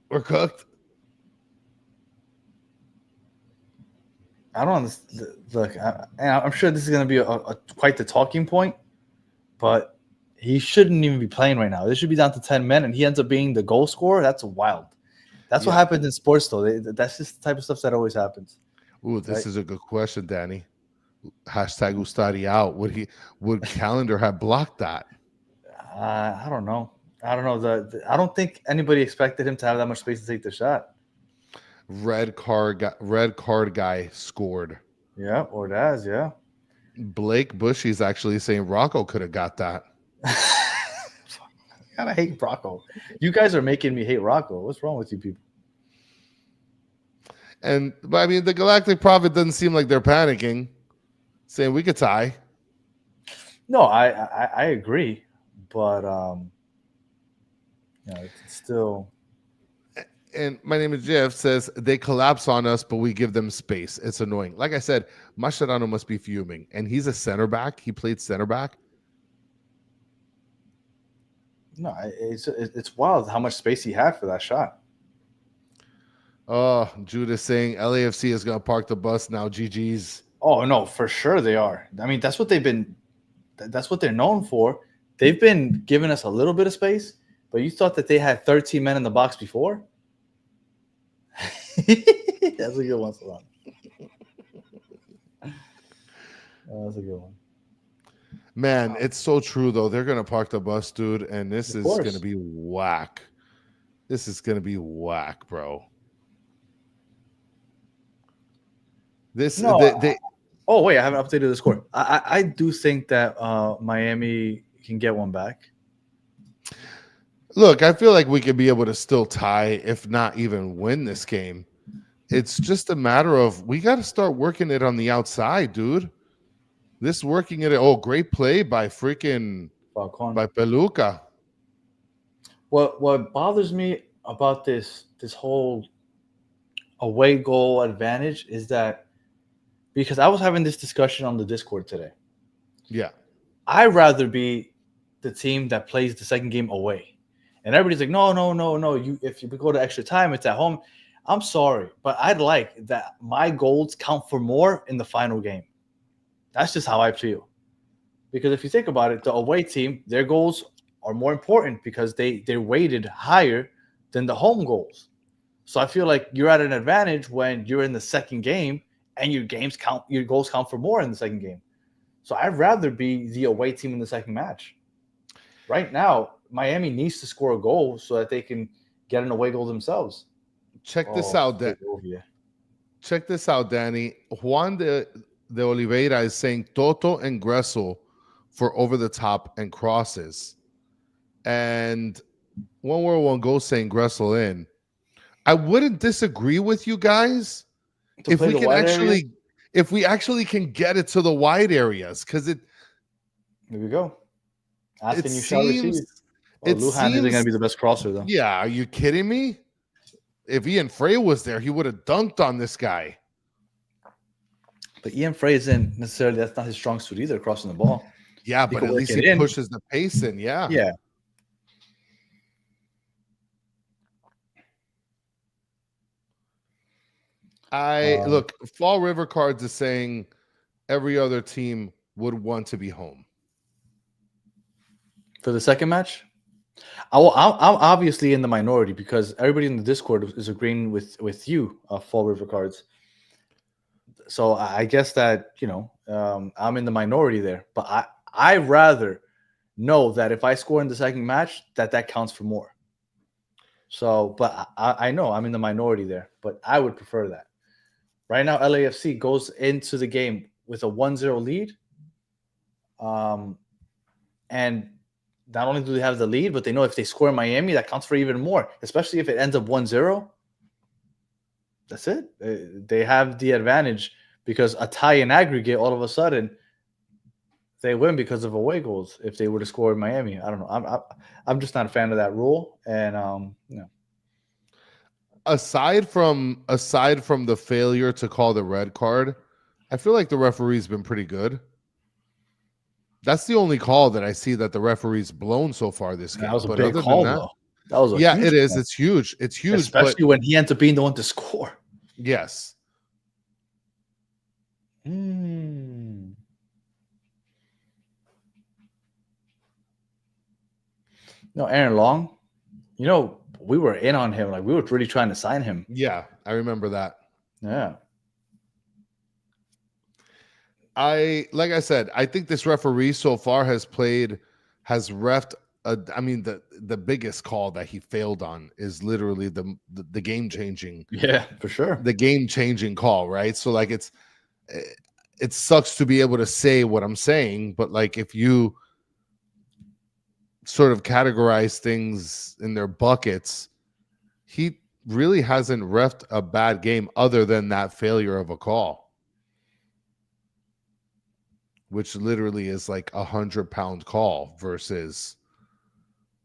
We're cooked. I don't understand. Look, I'm sure this is going to be quite the talking point, but he shouldn't even be playing right now. This should be down to 10 men, and he ends up being the goal scorer. That's wild. That's what happens in sports, though. That's just the type of stuff that always happens. Ooh, this is a good question, Danny. Hashtag Ustari out. Would Calendar have blocked that? I don't know. I don't know. I don't think anybody expected him to have that much space to take the shot. Red card guy scored. Yeah, or Daz, yeah. Blake Bushy's actually saying Rocco could have got that. God, I hate Rocco. You guys are making me hate Rocco. What's wrong with you people? But I mean, the Galactic Prophet doesn't seem like they're panicking, saying we could tie. No, I agree, but it's still. And my name is Jeff says they collapse on us, but we give them space. It's annoying. Like I said, Mascherano must be fuming, and he's a center back. He played center back. No, it's wild how much space he had for that shot. Oh, Judas saying LAFC is going to park the bus now. GG's. Oh no, for sure they are. I mean, that's what they're known for. They've been giving us a little bit of space, but you thought that they had 13 men in the box before? That's a good one, Salon. That's a good one. Man, it's so true, though. They're going to park the bus, dude, and this is going to be whack. This is going to be whack, bro. Oh, wait, I haven't updated the score. I do think that Miami can get one back. Look, I feel like we could be able to still tie, if not even win this game. It's just a matter of we got to start working it on the outside, dude. This working it. Oh, great play by freaking Falcon. By Peluca. What bothers me about this whole away goal advantage is that because I was having this discussion on the Discord today. Yeah. I'd rather be the team that plays the second game away. And everybody's like, no. If you go to extra time, it's at home. I'm sorry, but I'd like that my goals count for more in the final game. That's just how I feel. Because if you think about it, the away team, their goals are more important because they're weighted higher than the home goals. So I feel like you're at an advantage when you're in the second game and your goals count for more in the second game. So I'd rather be the away team in the second match. Right now, Miami needs to score a goal so that they can get an away goal themselves. Check this out, Check this out, Danny. Juan de Oliveira is saying Toto and Gressel for over the top and crosses. And 1-1 goal saying Gressel in. I wouldn't disagree with you guys if we actually can get it to the wide areas, because it. Here we go. Asking you shall receive. Lujan isn't going to be the best crosser, though. Yeah, are you kidding me? If Ian Frey was there, he would have dunked on this guy. But Ian Frey isn't necessarily, that's not his strong suit either, crossing the ball. Yeah, but at least he pushes the pace in. Yeah. Yeah. Look, Fall River Cards is saying every other team would want to be home. For the second match? I'm obviously in the minority because everybody in the Discord is agreeing with you, Fall River Cards. So I guess that, I'm in the minority there. But I rather know that if I score in the second match, that counts for more. So, but I know I'm in the minority there, but I would prefer that. Right now, LAFC goes into the game with a 1-0 lead. And not only do they have the lead, but they know if they score in Miami, that counts for even more, especially if it ends up 1-0. That's it. They have the advantage because a tie in aggregate, all of a sudden, they win because of away goals. If they were to score in Miami, I don't know. I'm just not a fan of that rule. And aside from the failure to call the red card, I feel like the referee's been pretty good. That's the only call that I see that the referee's blown so far this game. that was a But big other call, than that, though. That was a yeah, huge it is. call. It's huge. It's huge, especially when he ends up being the one to score. Yes. No, Aaron Long. We were in on him. Like, we were really trying to sign him. Yeah, I remember that. Yeah. Like I said, I think this referee so far has refed. The biggest call that he failed on is literally the game changing. Yeah, for sure. The game changing call, right? So like it sucks to be able to say what I'm saying, but like if you sort of categorize things in their buckets, he really hasn't refed a bad game other than that failure of a call, which literally is like 100-pound call versus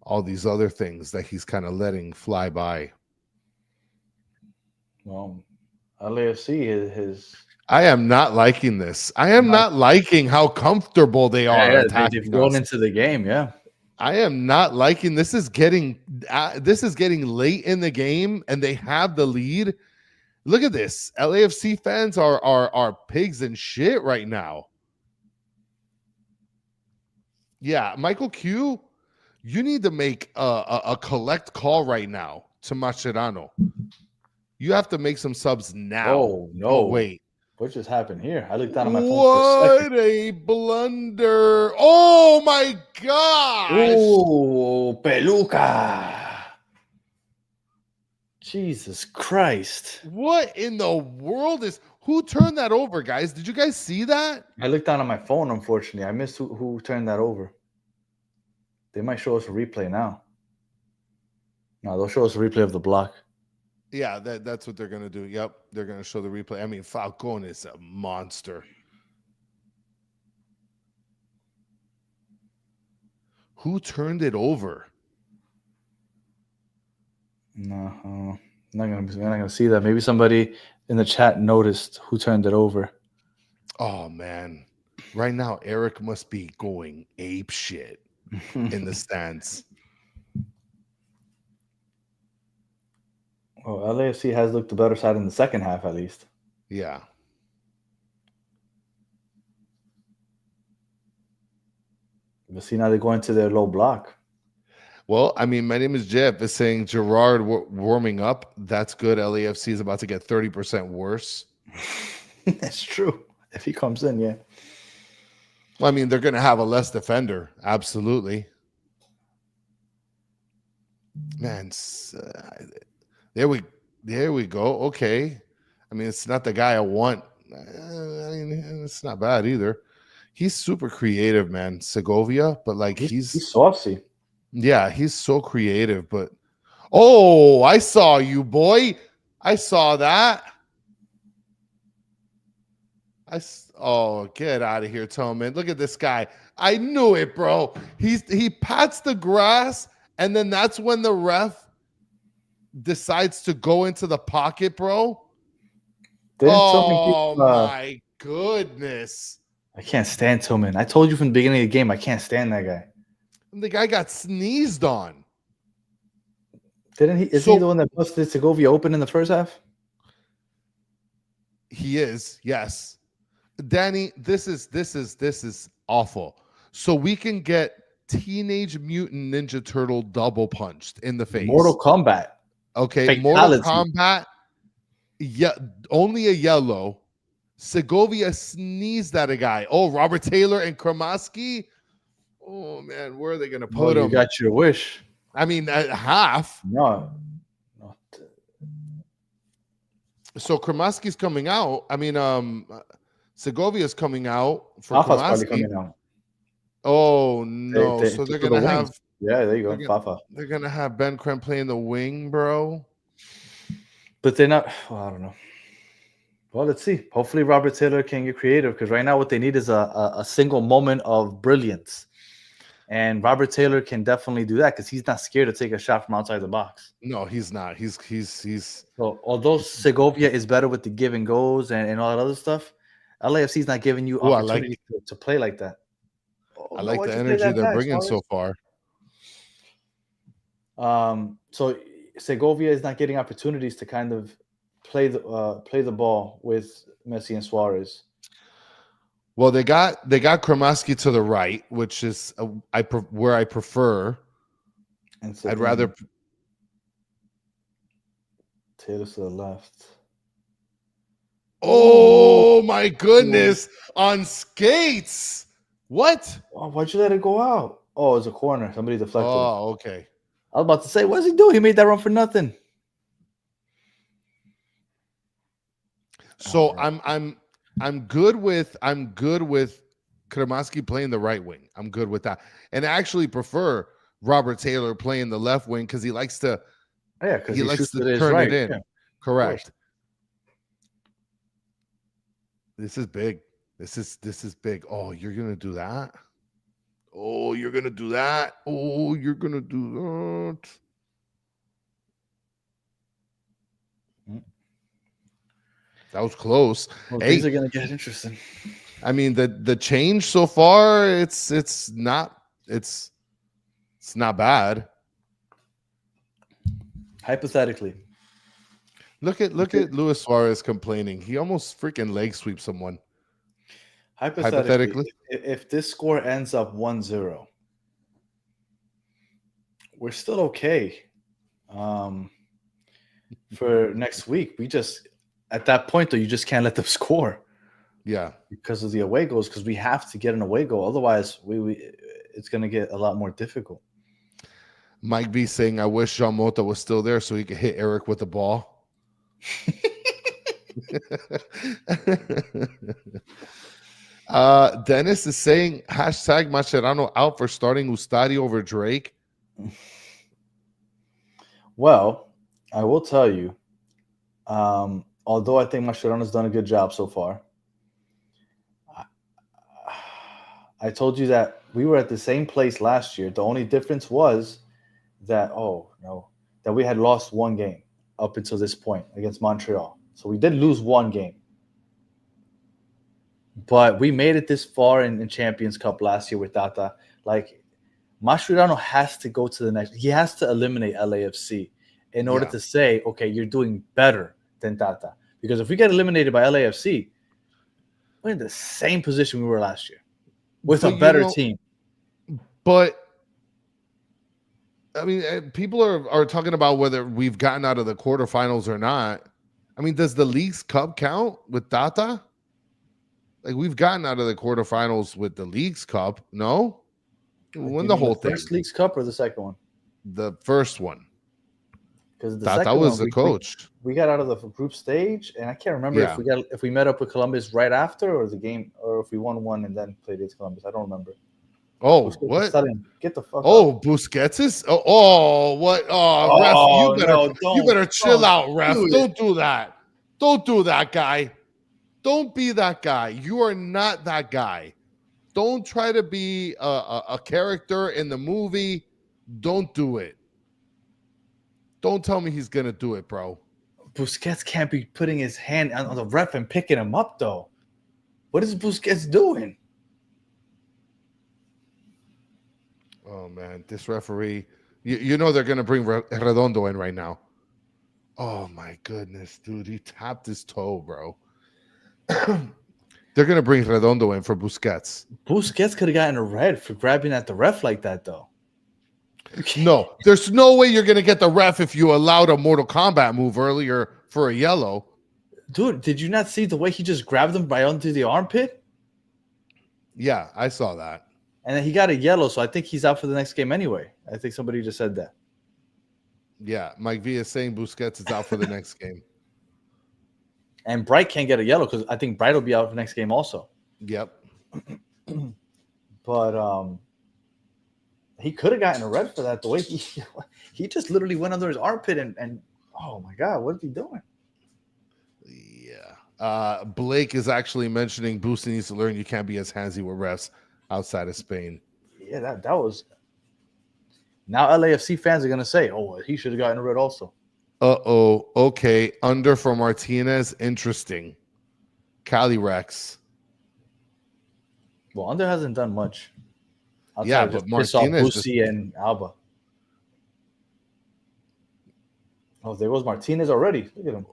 all these other things that he's kind of letting fly by. Well, LAFC is. I am not liking this. I am not liking how comfortable they are attacking they've gone us. into the game. Yeah. I am not liking this. Is getting late in the game, and they have the lead. Look at this. LAFC fans are pigs and shit right now. Yeah, Michael Q, you need to make a collect call right now to Mascherano. You have to make some subs now. Oh no! Oh, wait, what just happened here? I looked down at my phone for a second. What a blunder! Oh my gosh! Oh, peluca! Jesus Christ! What in the world is? Who turned that over, guys? Did you guys see that? I looked down at my phone. Unfortunately, I missed who turned that over. They might show us a replay now. No, they'll show us a replay of the block. Yeah, that's what they're going to do. Yep, they're going to show the replay. I mean, Falcone is a monster. Who turned it over? No, I'm not gonna see that. Maybe somebody in the chat noticed who turned it over. Oh man, right now Eric must be going ape shit in the stands. Well, LAFC has looked the better side in the second half, at least. Yeah. But see, now they're going to their low block. Well, I mean, my name is Jeff is saying Gerard warming up. That's good. LAFC is about to get 30% worse. That's true. If he comes in, yeah. Well, I mean, they're going to have a less defender. Absolutely. Man, there we go. Okay. I mean, it's not the guy I want. I mean, it's not bad either. He's super creative, man. Segovia, but like he's saucy. Yeah, he's so creative, but oh, I saw you, boy. I saw that. Oh, get out of here, Tillman. Look at this guy. I knew it, bro. He pats the grass, and then that's when the ref decides to go into the pocket, bro. Oh my goodness. I can't stand Tillman. I told you from the beginning of the game, I can't stand that guy. The guy got sneezed on. Didn't he? Is he the one that busted Segovia open in the first half? He is, yes. Danny, this is awful. So we can get Teenage Mutant Ninja Turtle double punched in the face. Mortal Kombat. Okay, Fatality. Mortal Kombat. Yeah, only a yellow. Segovia sneezed at a guy. Oh, Robert Taylor and Kramaski. Oh man, where are they going to put him? You got your wish. I mean, at half. No. So Kramaski's coming out. I mean, Segovia's coming out for Alpha's probably Kramaski. coming out. Oh no! So they're for the gonna wings. have Yeah, there you go, they're gonna, Fafa. they're gonna have Ben Krem playing the wing, bro. But they're not. Well, I don't know. Well, let's see. Hopefully, Robert Taylor can get creative because right now what they need is a single moment of brilliance, and Robert Taylor can definitely do that because he's not scared to take a shot from outside the box. No, he's not. He's So although Segovia is better with the give and goes and all that other stuff, LAFC is not giving you I like opportunity to play like that. Oh, I no, like why'd the you play energy that they're back, bringing so Suarez? far. So Segovia is not getting opportunities to kind of play the ball with Messi and Suarez. Well, they got Kremaski to the right, which is where I prefer. And I'd rather Taylor to the left. Oh my goodness! On skates. What? Oh, why'd you let it go out? Oh, it's a corner. Somebody deflected. Oh, okay. I was about to say, what does he do? He made that run for nothing. So I'm good with Kremaski playing the right wing. I'm good with that, and I actually prefer Robert Taylor playing the left wing because he likes to. Yeah, because he likes shoots to with his turn right. it in. Yeah, correct. This is big. This is big. Oh, you're gonna do that. Oh, you're gonna do that. Oh, you're gonna do that. That was close. Well, hey, things are gonna get interesting. I mean the change so far, it's not bad. Hypothetically, look at Luis Suarez complaining. He almost freaking leg sweeps someone. Hypothetically, if this score ends up 1-0, we're still okay. For next week, we just at that point though, you just can't let them score. Yeah, because of the away goals. Because we have to get an away goal, otherwise, it's going to get a lot more difficult. Mike B saying, "I wish Jean Mota was still there so he could hit Eric with the ball." Dennis is saying hashtag Mascherano out for starting Ustadi over Drake. Well, I will tell you, although I think Mascherano's done a good job so far, I told you that we were at the same place last year. The only difference was that that we had lost one game up until this point against Montreal. So we did lose one game. But we made it this far in Champions Cup last year with Tata. Like, Mascherano has to go to the next. He has to eliminate LAFC in order to say, okay, you're doing better than Tata. Because if we get eliminated by LAFC, we're in the same position we were last year with a better team. But I mean, people are talking about whether we've gotten out of the quarterfinals or not. I mean, does the Leagues Cup count with Tata? Like, we've gotten out of the quarterfinals with the Leagues Cup. No? We won the whole thing. First Leagues Cup or the second one? The first one. Because Tata was the coach. We got out of the group stage, and I can't remember if we met up with Columbus right after or the game, or if we won one and then played against Columbus. I don't remember. Oh, what? Get the fuck out. Busquets is? Oh, what? Oh, ref, you better chill out, ref. Don't do that. Don't do that, guy. Don't be that guy. You are not that guy. Don't try to be a character in the movie. Don't do it. Don't tell me he's going to do it, bro. Busquets can't be putting his hand on the ref and picking him up, though. What is Busquets doing? Oh, man. This referee, you know they're going to bring Redondo in right now. Oh, my goodness, dude. He tapped his toe, bro. They're going to bring Redondo in for Busquets. Busquets could have gotten a red for grabbing at the ref like that, though. No, there's no way you're going to get the ref if you allowed a Mortal Kombat move earlier for a yellow. Dude, did you not see the way he just grabbed him by under the armpit? Yeah, I saw that. And then he got a yellow, so I think he's out for the next game anyway. I think somebody just said that. Yeah, Mike V is saying Busquets is out for the next game. And Bright can't get a yellow because I think Bright will be out for the next game also. Yep. but he could have gotten a red for that. The way he just literally went under his armpit and oh my god, what is he doing? Yeah. Blake is actually mentioning Boosie needs to learn you can't be as handsy with refs outside of Spain. Yeah, that was. Now LAFC fans are gonna say, "Oh, he should have gotten a red also." Okay. Under for Martinez. Interesting. Cali Rex. Well, under hasn't done much. Yeah, But but piss off Martinez Boosie and Alba. Oh, there was Martinez already. Look at him.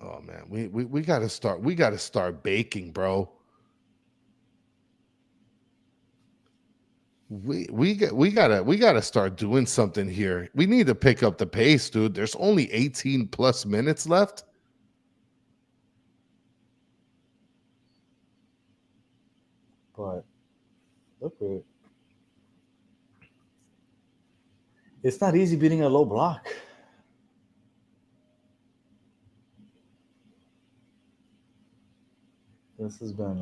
Oh man, we gotta start. We gotta start baking, bro. We gotta start doing something here. We need to pick up the pace, dude. There's only 18 plus minutes left. But look at it. It's not easy beating a low block. This has been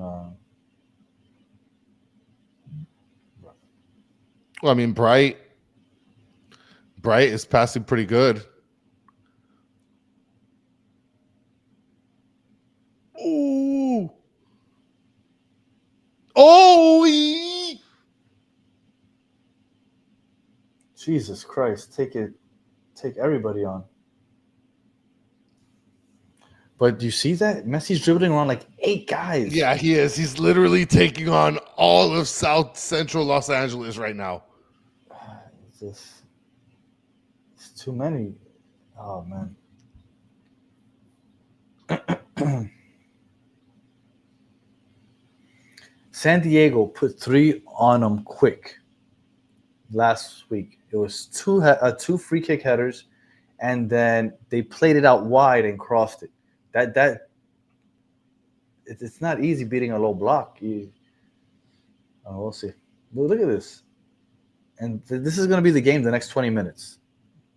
Well, I mean, Bright is passing pretty good. Ooh. Oh, Jesus Christ. Take everybody on. But do you see that? Messi's dribbling around like 8 guys. yeah, he is. He's literally taking on all of South Central Los Angeles right now. It's too many. Oh man. San Diego put 3 on them quick last week. It was two free kick headers, and then they played it out wide and crossed it. It's not easy beating a low block. We'll see. Look at this. And this is going to be the game the next 20 minutes.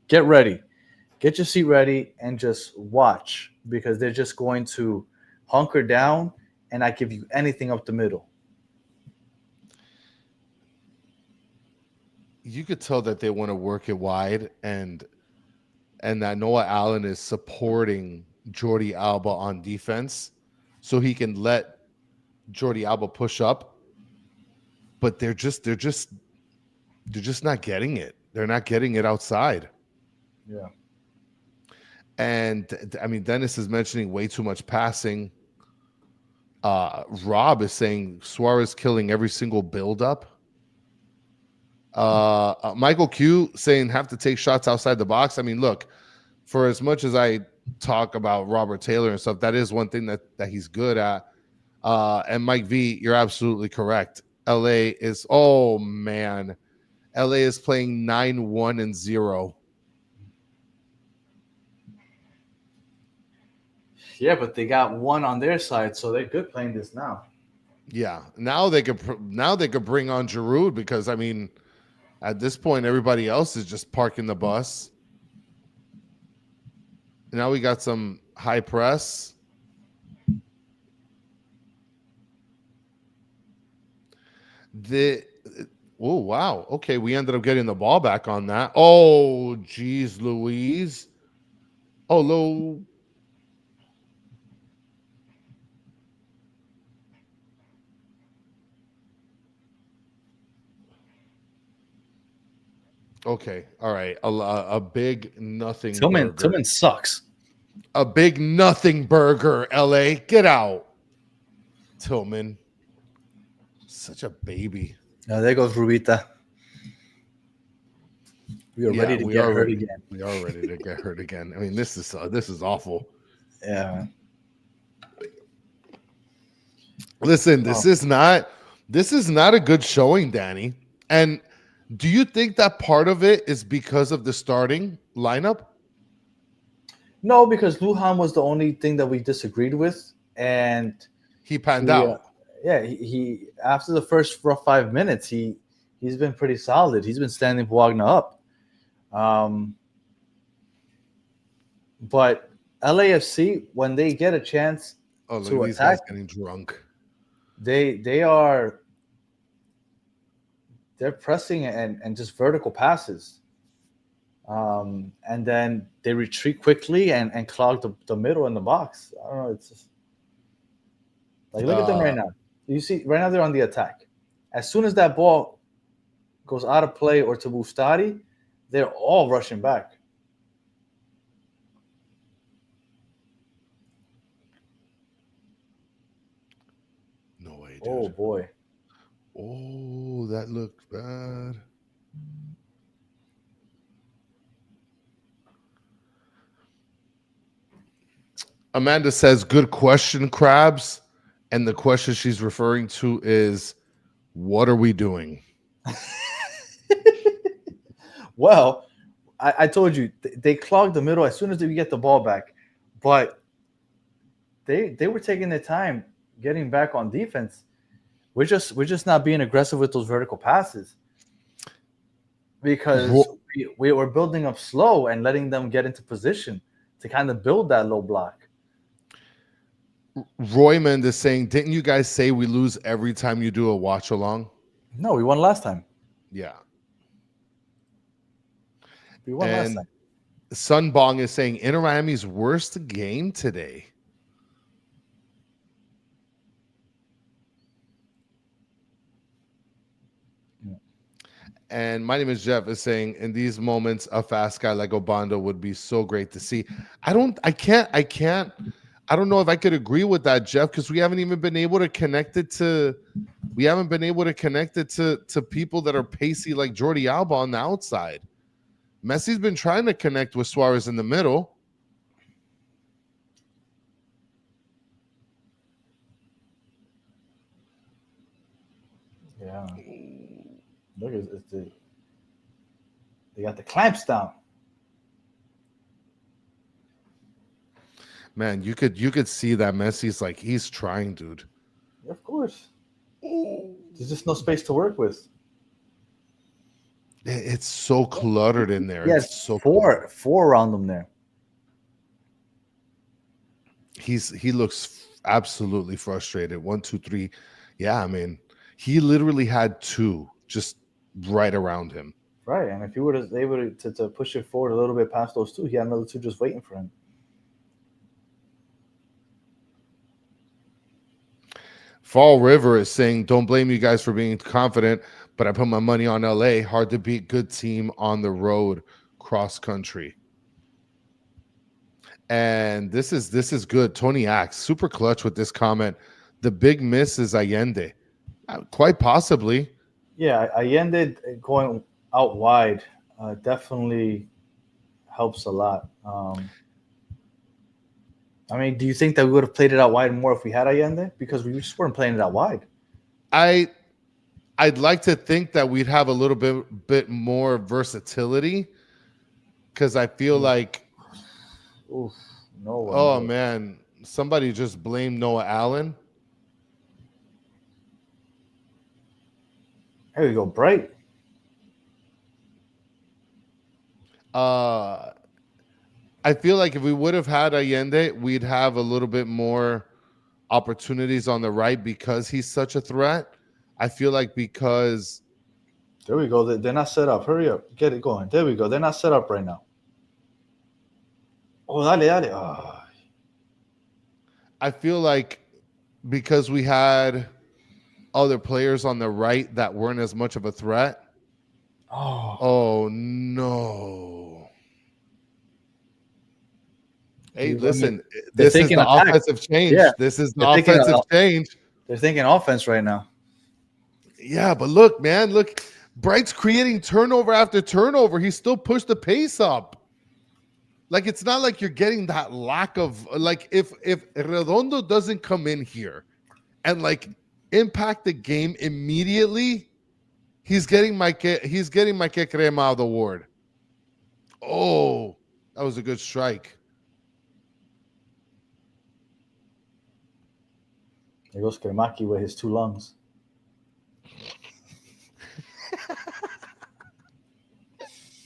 Get ready. Get your seat ready and just watch, because they're just going to hunker down and not give you anything up the middle. You could tell that they want to work it wide, and that Noah Allen is supporting Jordi Alba on defense so he can let Jordi Alba push up. But they're just not getting it. They're not getting it outside. Yeah. And I mean, Dennis is mentioning way too much passing. Rob is saying Suarez killing every single build-up. Michael Q saying have to take shots outside the box. I mean, look, for as much as I talk about Robert Taylor and stuff, that is one thing that he's good at. And Mike V, you're absolutely correct. LA is, oh man, LA is playing 9-1-0. Yeah, but they got 1 on their side, so they're good playing this now. Yeah, now they could bring on Giroud, because I mean, at this point, everybody else is just parking the bus. Now we got some high press. Oh, wow. Okay, we ended up getting the ball back on that. Oh, geez, Louise. Oh, low. Okay, all right. A big nothing burger. Tillman sucks. A big nothing burger, LA. Get out. Tillman. Such a baby. Now there goes Rubita. We are ready to get hurt again. We are ready to get hurt again. I mean, this is awful. Yeah, man. Listen, this is not a good showing, Danny. And do you think that part of it is because of the starting lineup? No, because Lujan was the only thing that we disagreed with, and he panned out. Yeah, he after the first 5 minutes, he's been pretty solid. He's been standing Wagner up. But LAFC, when they get a chance, Oh, look to at these guys attack. getting drunk. They're pressing and just vertical passes. And then they retreat quickly and clog the middle in the box. I don't know. It's just like look at them right now. You see, right now they're on the attack. As soon as that ball goes out of play or to Bustari, they're all rushing back. No way, dude. Oh boy. Oh, that looks bad. Amanda says, good question, Krabs. And the question she's referring to is, what are we doing? Well, I told you they clogged the middle as soon as we get the ball back, but they were taking their time getting back on defense. We're just not being aggressive with those vertical passes because we were building up slow and letting them get into position to kind of build that low block. Roymond is saying, didn't you guys say we lose every time you do a watch along? No, we won last time. Yeah. We won last And time. Sunbong is saying Inter Miami's worst game today. And my name is Jeff is saying in these moments, a fast guy like Obando would be so great to see. I don't know if I could agree with that, Jeff, because we haven't even been able to connect it to people that are pacey like Jordi Alba on the outside. Messi's been trying to connect with Suarez in the middle. Yeah. Look, they got the clamps down. Man, you could see that Messi's like he's trying, dude. Yeah, of course. There's just no space to work with. It's so cluttered in there. Yes, It's so four around them there. He looks absolutely frustrated. 1, 2, 3. Yeah, I mean, he literally had 2 just right around him. Right, and if he was able to push it forward a little bit past those 2, he had another 2 just waiting for him. Fall River is saying, don't blame you guys for being confident, but I put my money on LA. Hard to beat, good team on the road, cross country. And this is good. Tony Axe, super clutch with this comment. The big miss is Allende. Quite possibly. Yeah, Allende going out wide definitely helps a lot. I mean, do you think that we would have played it out wide more if we had Allende? Because we just weren't playing it out wide. I'd like to think that we'd have a little bit more versatility because I feel like Oof, no one. Oh man, somebody just blamed Noah Allen. There we go, Bright. I feel like if we would have had Allende, we'd have a little bit more opportunities on the right because he's such a threat. I feel like because there we go. They're not set up. Hurry up. Get it going. There we go. They're not set up right now. Oh, dale. Oh. I feel like because we had other players on the right that weren't as much of a threat. Oh no. Hey, listen, this is the offensive change. Yeah. This is the offensive change. They're thinking offense right now. Yeah, but look, man, look, Bright's creating turnover after turnover. He still pushed the pace up. Like, it's not like you're getting that lack of, like, if Redondo doesn't come in here and, like, impact the game immediately, he's getting my que crema out of the ward. Oh, that was a good strike. There goes Kremaki with his 2 lungs.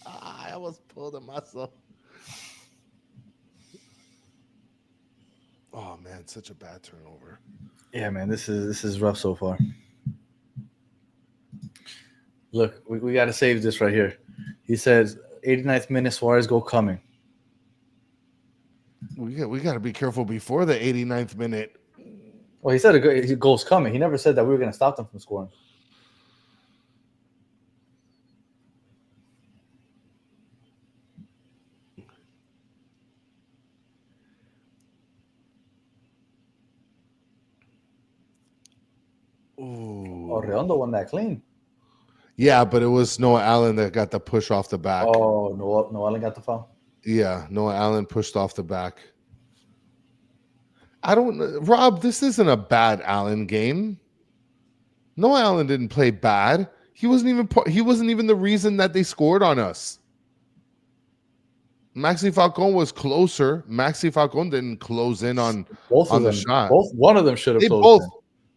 I almost pulled a muscle. Oh man, such a bad turnover. Yeah, man, this is rough so far. Look, we got to save this right here. He says 89th minute, Suarez goal coming. We got to be careful before the 89th minute. Well, he said a goal's coming. He never said that we were going to stop them from scoring. Ooh. Oh, Redondo won that clean. Yeah, but it was Noah Allen that got the push off the back. Oh, no, Allen got the foul. Yeah, Noah Allen pushed off the back. I don't know, Rob. This isn't a bad Allen game. Noah Allen didn't play bad. He wasn't even the reason that they scored on us. Maxi Falcon was closer. Maxi Falcon didn't close in on the shot. One of them should have closed in.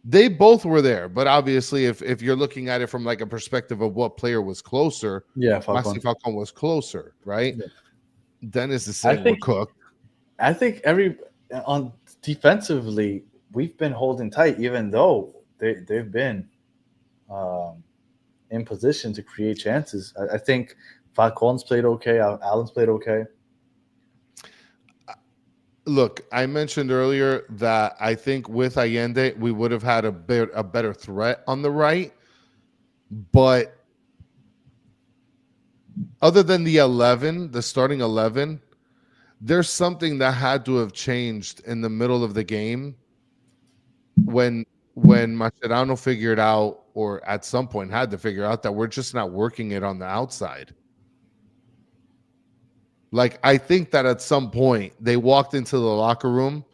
They both were there, but obviously, if you're looking at it from like a perspective of what player was closer, Maxi Falcon was closer, right? Yeah. Dennis is saying we're cooked. I think on defensively, we've been holding tight, even though they've been in position to create chances. I think Falcon's played okay. Allen's played okay. Look, I mentioned earlier that I think with Allende, we would have had a better threat on the right. But other than the starting 11, there's something that had to have changed in the middle of the game when Mascherano figured out, or at some point had to figure out, that we're just not working it on the outside. Like, I think that at some point they walked into the locker room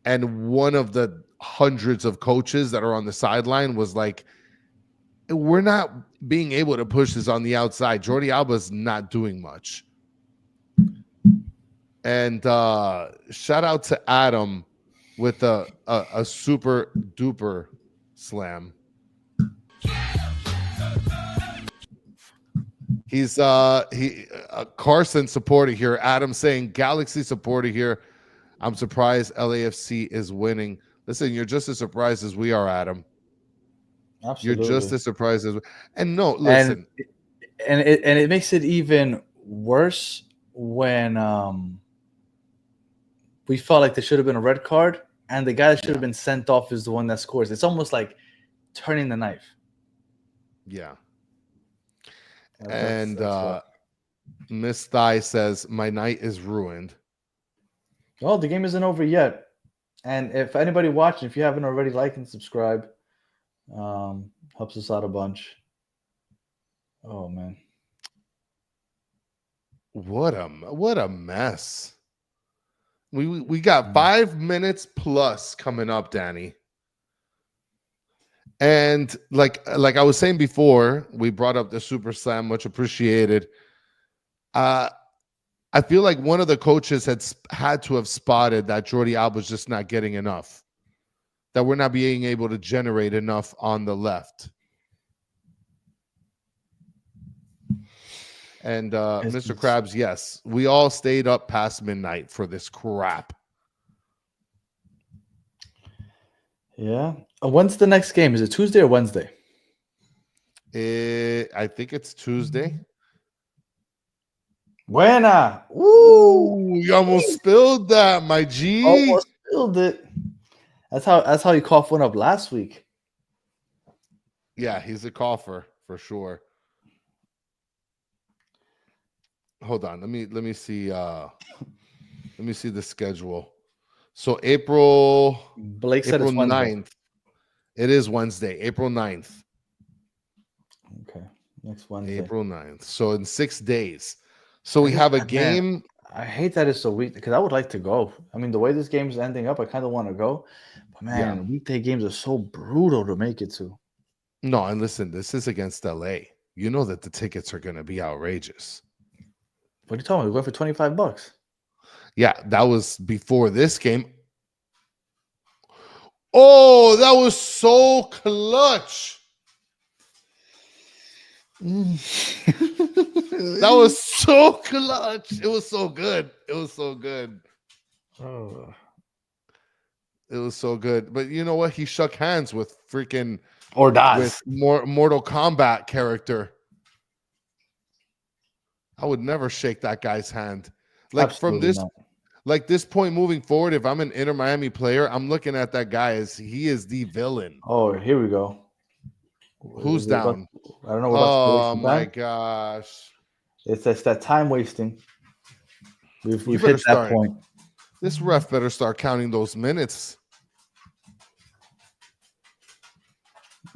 and one of the hundreds of coaches that are on the sideline was like, we're not being able to push this on the outside. Jordi Alba's not doing much. And shout out to Adam with a super duper slam. He's a Carson supporter here. Adam saying Galaxy supporter here. I'm surprised LAFC is winning. Listen, you're just as surprised as we are, Adam. Absolutely. You're just as surprised as we. And no, listen. And it makes it even worse when we felt like there should have been a red card, and the guy that should have been sent off is the one that scores. It's almost like turning the knife. Yeah. And Miss Thigh says, my night is ruined. Well, the game isn't over yet. And if anybody watching, if you haven't already, like and subscribe. Helps us out a bunch. Oh, man. What a mess. We got 5 minutes plus coming up, Danny. And like I was saying before, we brought up the Super Slam, much appreciated. I feel like one of the coaches had to have spotted that Jordi Alba's just not getting enough, that we're not being able to generate enough on the left. And Mr. Krabs, yes, we all stayed up past midnight for this crap. Yeah. When's the next game? Is it Tuesday or Wednesday? I think it's Tuesday. Buena. Ooh, you almost spilled that, my G. Almost spilled it. That's how you coughed one up last week. Yeah, he's a cougher for sure. Hold on, let me see. Let me see the schedule. So Blake said April it's Wednesday. 9th. It is Wednesday, April 9th. Okay, next Wednesday. April 9th. So in 6 days. So we have a game. Man, I hate that it's so weak because I would like to go. I mean, the way this game's ending up, I kind of want to go. But man, weekday games are so brutal to make it to. No, and listen, this is against LA. You know that the tickets are going to be outrageous. What are you talking about? We're going for $25. Yeah, that was before this game. Oh, that was so clutch. That was so clutch. It was so good. It was so good. Oh. It was so good. But you know what? He shook hands with freaking Ordaz. Mortal Kombat character. I would never shake that guy's hand. Like Absolutely not. Like this point moving forward, if I'm an Inter Miami player, I'm looking at that guy as he is the villain. Oh, here we go. Who's down? I don't know. We're about to Oh waste my time. gosh! It's that time wasting. We've better hit that start. point. This ref better start counting those minutes.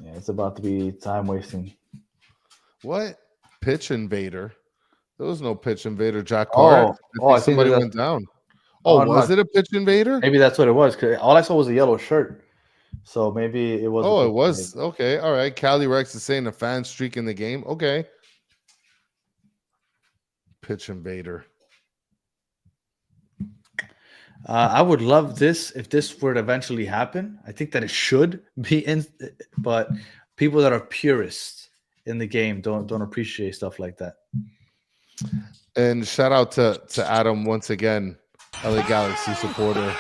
Yeah, it's about to be time wasting. What? Pitch invader? There was no pitch invader, Jack Oh, Hart. I think somebody that- went down. Oh, was it a pitch invader? Maybe that's what it was. 'Cause all I saw was a yellow shirt. So maybe it was. Oh, it was. Okay. All right. Cali Rex is saying the fan streak in the game. Okay. Pitch invader. I would love this if this were to eventually happen. I think that it should be in, but people that are purists in the game don't appreciate stuff like that. And shout out to Adam once again, LA Galaxy supporter.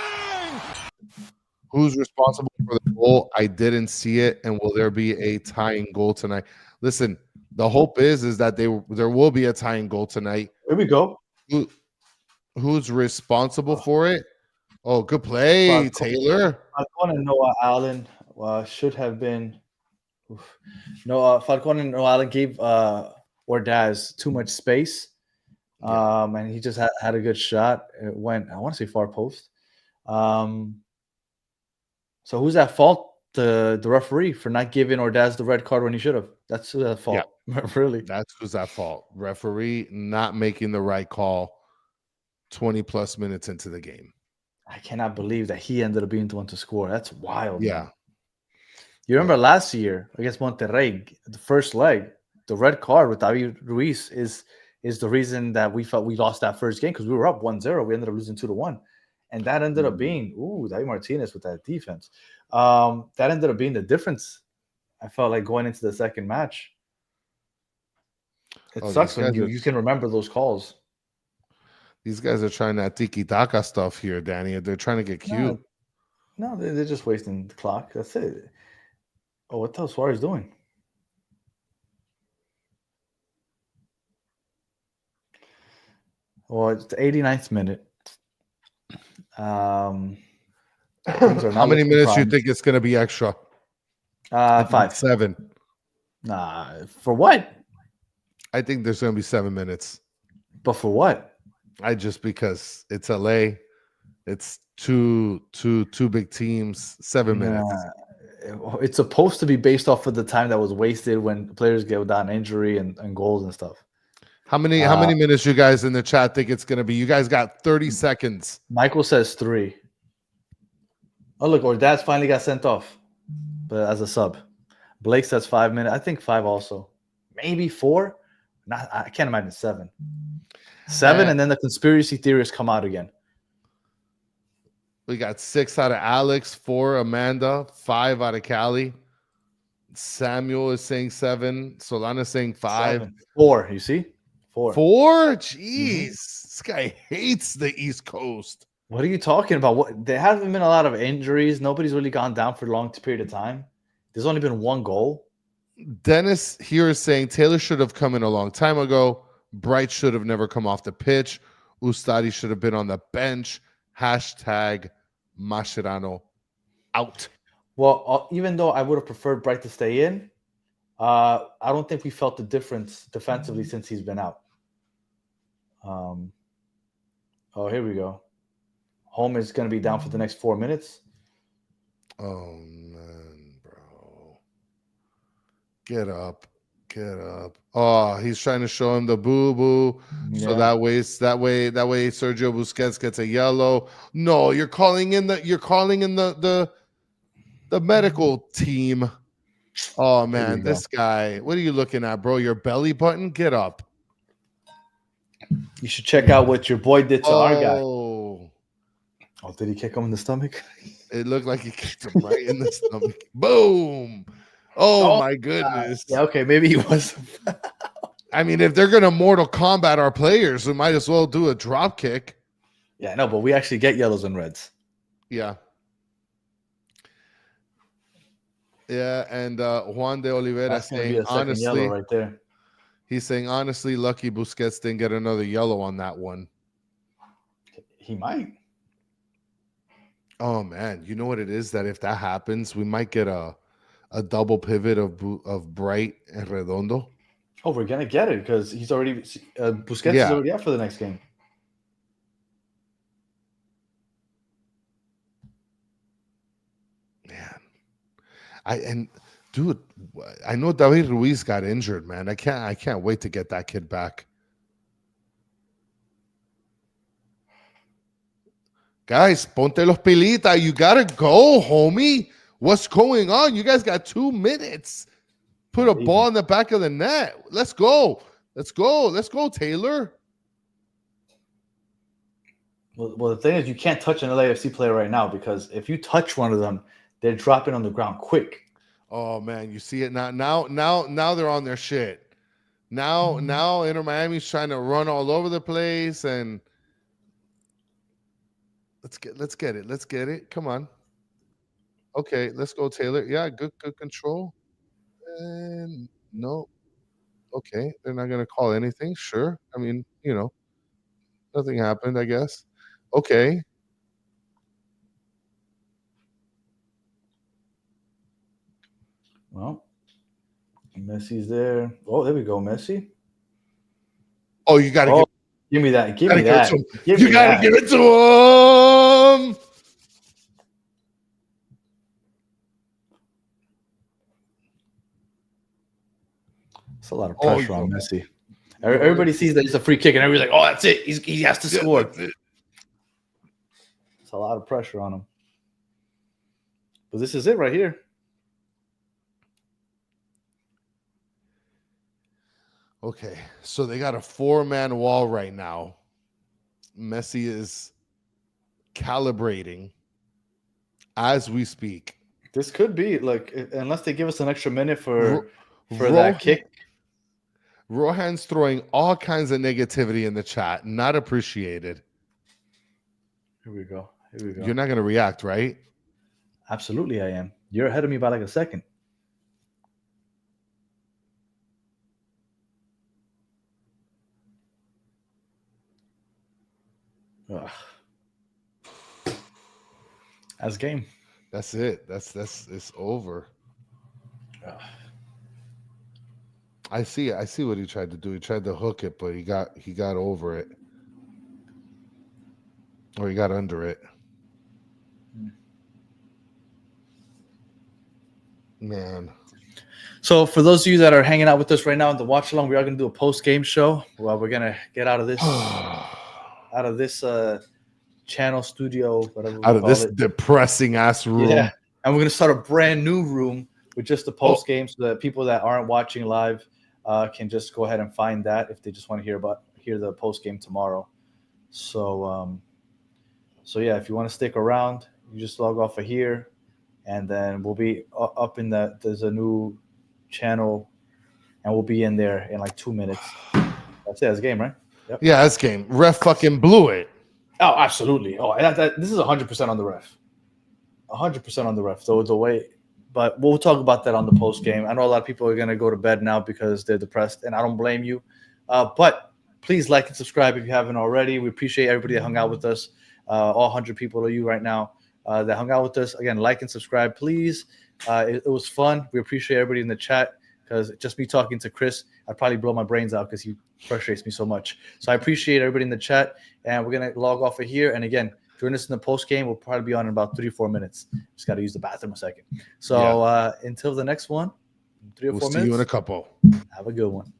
Who's responsible for the goal? I didn't see it. And will there be a tying goal tonight? Listen, the hope is that there will be a tying goal tonight. Here we go. Who's responsible for it? Oh, good play, Taylor. Falcon and Noah Allen should have been. No, Falcon and Noah Allen gave Ordaz too much space, and he just had a good shot. It went, I want to say, far post. So who's at fault? The referee for not giving Ordaz the red card when he should have. That's who's at fault. Yeah. Really. That's who's at fault. Referee not making the right call 20 plus minutes into the game. I cannot believe that he ended up being the one to score. That's wild. Yeah. Man. You remember last year against Monterrey, the first leg, the red card with David Ruiz is the reason that we felt we lost that first game because we were up 1-0. We ended up losing 2-1. And that ended up being, David Martinez with that defense. That ended up being the difference. I felt like going into the second match. It sucks when you can remember those calls. These guys are trying that tiki-taka stuff here, Danny. They're trying to get cute. No, they're just wasting the clock. That's it. Oh, what the hell is Suarez doing? Well, it's the 89th minute. How many minutes do you think it's going to be extra? 5. 7. Nah, for what? I think there's going to be 7 minutes. But for what? Because it's LA. It's two big teams. 7 minutes. It's supposed to be based off of the time that was wasted when players go down injury and goals and stuff. How many minutes you guys in the chat think it's going to be? You guys got 30 seconds. Michael says 3. Oh, look, Ordaz finally got sent off, but as a sub. Blake says 5 minutes. I think 5 also. Maybe 4. I can't imagine 7. 7, and then the conspiracy theorists come out again. We got 6 out of Alex, 4 Amanda, 5 out of Cali. Samuel is saying 7. Solana is saying 5. 7. 4, you see? 4. 4? Jeez. This guy hates the East Coast. What are you talking about? There haven't been a lot of injuries. Nobody's really gone down for a long period of time. There's only been 1 goal. Dennis here is saying Taylor should have come in a long time ago. Bright should have never come off the pitch. Ustadi should have been on the bench. Hashtag Mascherano out. Well, even though I would have preferred Bright to stay in, I don't think we felt the difference defensively since he's been out. Oh, here we go. Home is going to be down for the next 4 minutes. Oh, man, bro. Get up. Get up. Oh, he's trying to show him the boo-boo. Yeah. So that way Sergio Busquets gets a yellow. No, you're calling in the medical team. Oh man, this guy. What are you looking at, bro? Your belly button? Get up. You should check out what your boy did to our guy. Oh, did he kick him in the stomach? It looked like he kicked him right in the stomach. Boom. Oh my goodness. Yeah, okay, maybe he was. I mean, if they're gonna Mortal Kombat our players, we might as well do a drop kick. Yeah, no, but we actually get yellows and reds. Yeah. Yeah, and Juan de Oliveira That's going to be saying a second yellow honestly, right there. he's saying honestly, lucky Busquets didn't get another yellow on that one. He might. Oh man, you know what it is, that if that happens, we might get a double pivot of Bright and Redondo. Oh, we're going to get it because he's already Busquets is Yeah. already out for the next game. Man. Dude, I know David Ruiz got injured, man. I can't wait to get that kid back. Guys, ponte los pilita. You gotta go, homie. What's going on? You guys got 2 minutes. Put a ball in the back of the net. Let's go. Let's go. Let's go, Taylor. Well, the thing is, you can't touch an LAFC player right now because if you touch one of them, they're dropping on the ground quick. Oh man, you see it now. Now they're on their shit. Now Inter Miami's trying to run all over the place, and let's get it. Let's get it. Come on. Okay, let's go, Taylor. Yeah, good control. And no. Okay, they're not gonna call anything. Sure. I mean, nothing happened, I guess. Okay. Well, Messi's there. Oh, there we go, Messi. Oh, you gotta give me that. Give me that. You gotta give it to him. It's a lot of pressure on Messi. Everybody sees that it's a free kick, and everybody's like, "Oh, that's it. He has to score." It's a lot of pressure on him. But this is it right here. Okay, so they got a 4-man wall right now. Messi is calibrating as we speak. This could be like, unless they give us an extra minute for that kick. Rohan's throwing all kinds of negativity in the chat. Not appreciated. Here we go. You're not going to react, right? Absolutely, I am. You're ahead of me by like a second. Ugh. That's game. That's it. That's it's over. Ugh. I see what he tried to do. He tried to hook it, but he got over it. Or he got under it. Man. So for those of you that are hanging out with us right now in the watch along, we are going to do a post-game show. Well, we're going to get out of this channel studio, whatever. Out of this depressing ass room. Yeah. And we're going to start a brand new room with just the post-game so that people that aren't watching live can just go ahead and find that if they just want to hear the post-game tomorrow. So yeah, if you want to stick around, you just log off of here, and then we'll be up there's a new channel, and we'll be in there in like 2 minutes. That's it. That's game, right? Yep. Yeah, that's game. Ref fucking blew it. Oh, absolutely. Oh, this is 100% on the ref. 100% on the ref. So the way, but we'll talk about that on the post game. I know a lot of people are going to go to bed now because they're depressed, and I don't blame you. But please like and subscribe if you haven't already. We appreciate everybody that hung out with us. All 100 people of you right now that hung out with us. Again, like and subscribe, please. It was fun. We appreciate everybody in the chat, because just me talking to Chris, I'd probably blow my brains out because he frustrates me so much. So I appreciate everybody in the chat, and we're going to log off of here. And again, join us in the post game. We'll probably be on in about 3 or 4 minutes. Just got to use the bathroom a second. So until the next one, 3 or 4 minutes. We'll see you in a couple. Have a good one.